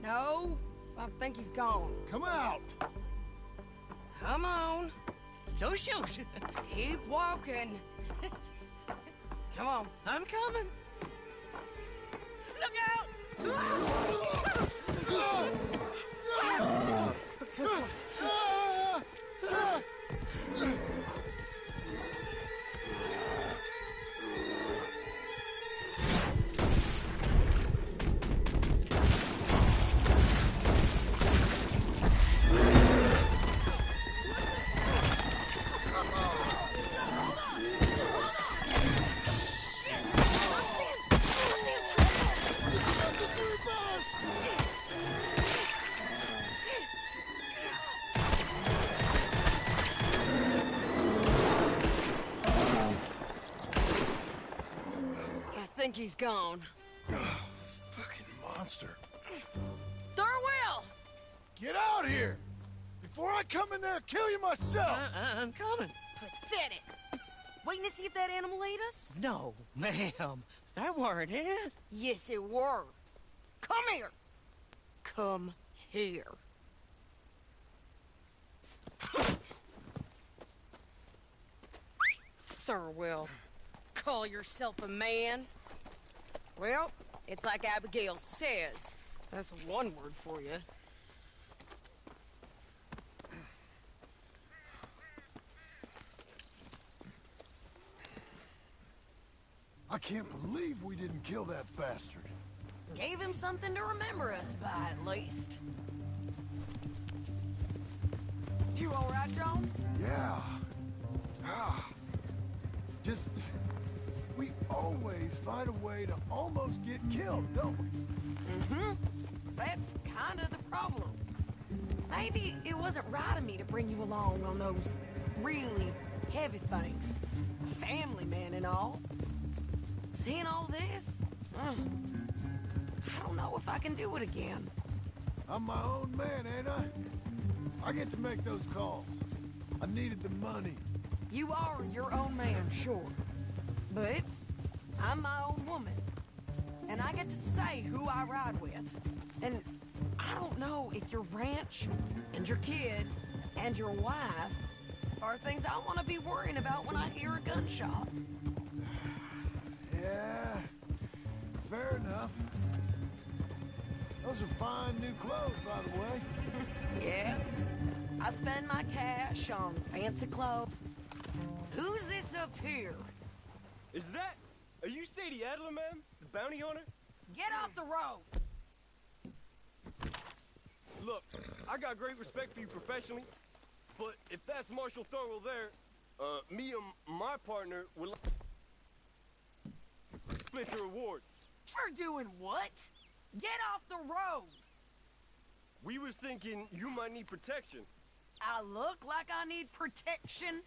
No, I think he's gone. Come out! Come on. Don't shoot. Keep walking. Come on. I'm coming. Look out! I think he's gone. Fucking monster. Thorwell! Get out here! Before I come in there and kill you myself! I'm coming. Pathetic. Waiting to see if that animal ate us? No, ma'am. That weren't it. Yes, it were. Come here. Come here. Thorwell, call yourself a man? Well, it's like Abigail says. That's one word for you. I can't believe we didn't kill that bastard. Gave him something to remember us by, at least. You all right, John? Yeah. Just... we always find a way to almost get killed, don't we? Mm-hmm. That's kind of the problem. Maybe it wasn't right of me to bring you along on those really heavy things. Family man and all. Seeing all this, I don't know if I can do it again. I'm my own man, ain't I? I get to make those calls. I needed the money. You are your own man, sure. But I'm my own woman. And I get to say who I ride with. And I don't know if your ranch and your kid and and your wife are things I want to be worrying about when I hear a gunshot. Yeah, fair enough. Those are fine new clothes, by the way. Yeah, I spend my cash on fancy clothes. Who's this up here? Are you Sadie Adler, man? The bounty hunter? Get off the road! Look, I got great respect for you professionally, but if that's Marshal Thorwell there, me and my partner will split the reward. You're doing what? Get off the road! We was thinking you might need protection. I look like I need protection?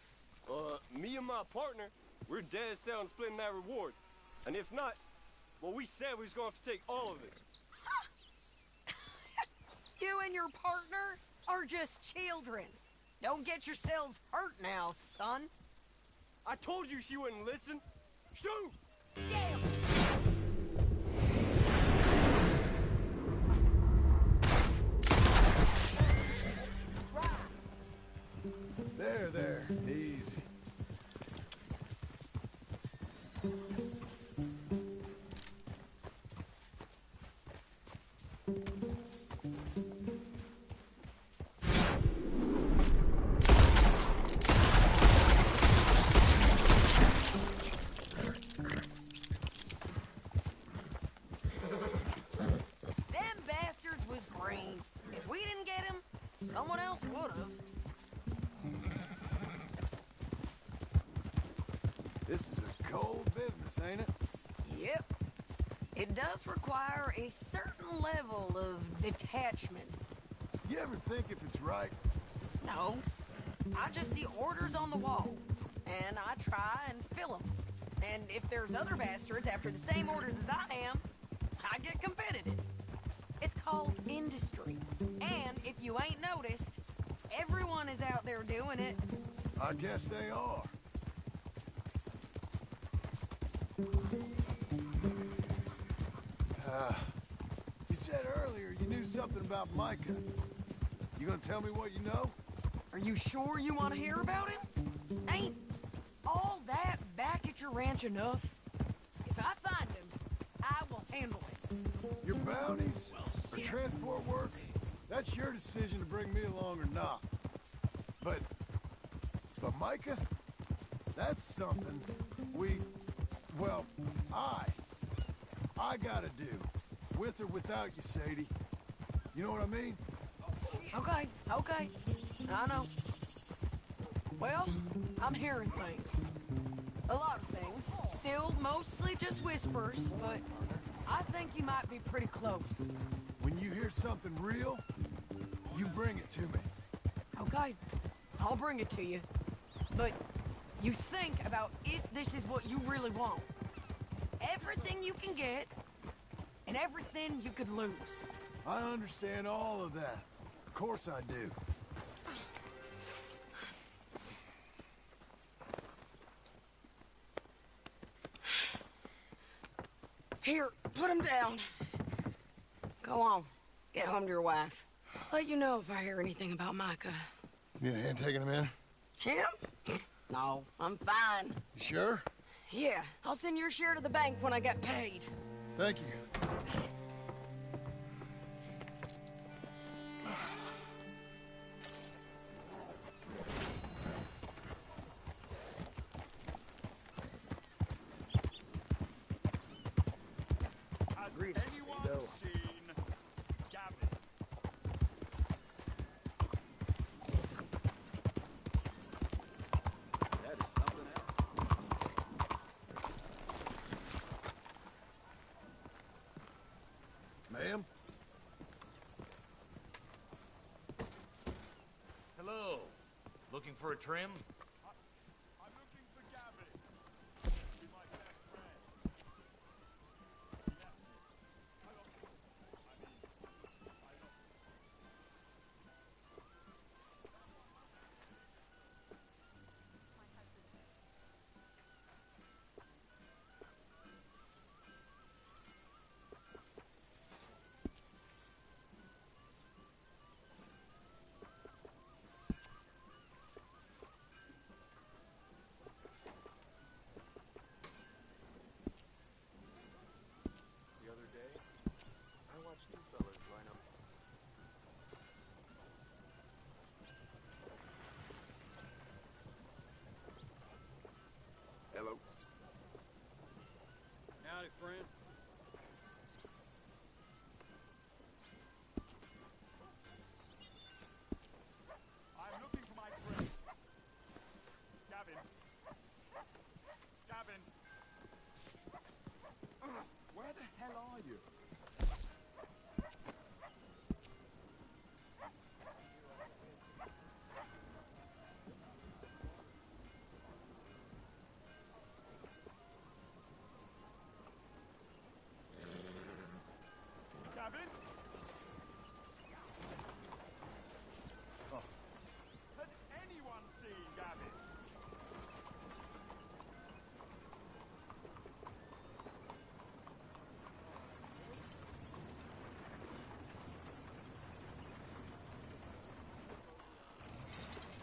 Me and my partner, we're dead set on splitting that reward. And if not, well, we said we was gonna have to take all of it. You and your partner are just children. Don't get yourselves hurt now, son. I told you she wouldn't listen. Shoot! Damn! There, easy. Them bastards was green. If we didn't get him, someone else would've. This is a cold business, ain't it? Yep. It does require a certain level of detachment. You ever think if it's right? No. I just see orders on the wall, and I try and fill them. And if there's other bastards after the same orders as I am, I get competitive. It's called industry. And if you ain't noticed, everyone is out there doing it. I guess they are. You said earlier you knew something about Micah. You gonna tell me what you know? Are you sure you want to hear about him? Ain't all that back at your ranch enough? If I find him, I will handle it. Your bounties or transport work, that's your decision to bring me along or not. But Micah, that's something I gotta do. With or without you, Sadie. You know what I mean? Okay. I know. Well, I'm hearing things. A lot of things. Still mostly just whispers, but I think you might be pretty close. When you hear something real, you bring it to me. Okay, I'll bring it to you. But you think about if this is what you really want. Everything you can get, and everything you could lose. I understand all of that. Of course I do. Here, put him down. Go on. Get home to your wife. Let you know if I hear anything about Micah. You need a hand taking him in? Him? No, I'm fine. You sure? Yeah, I'll send your share to the bank when I get paid. Thank you. Ma'am? Hello. Looking for a trim? friend. I'm looking for my friend. Gavin. Gavin. Where the hell are you? Gavin? Oh. Has anyone seen Gavin?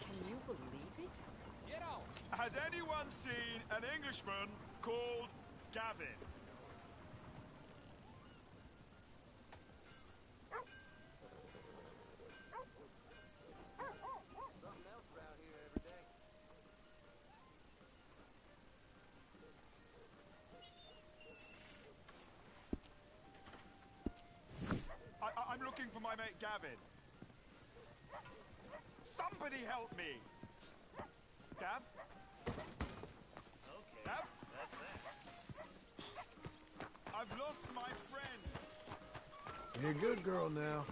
Can you believe it? Get out! Has anyone seen an Englishman called Gavin? Something else around here every day. I'm looking for my mate Gavin. Somebody help me! Gav? Okay, Gav? that's that. I've lost my friend. You're a good girl now.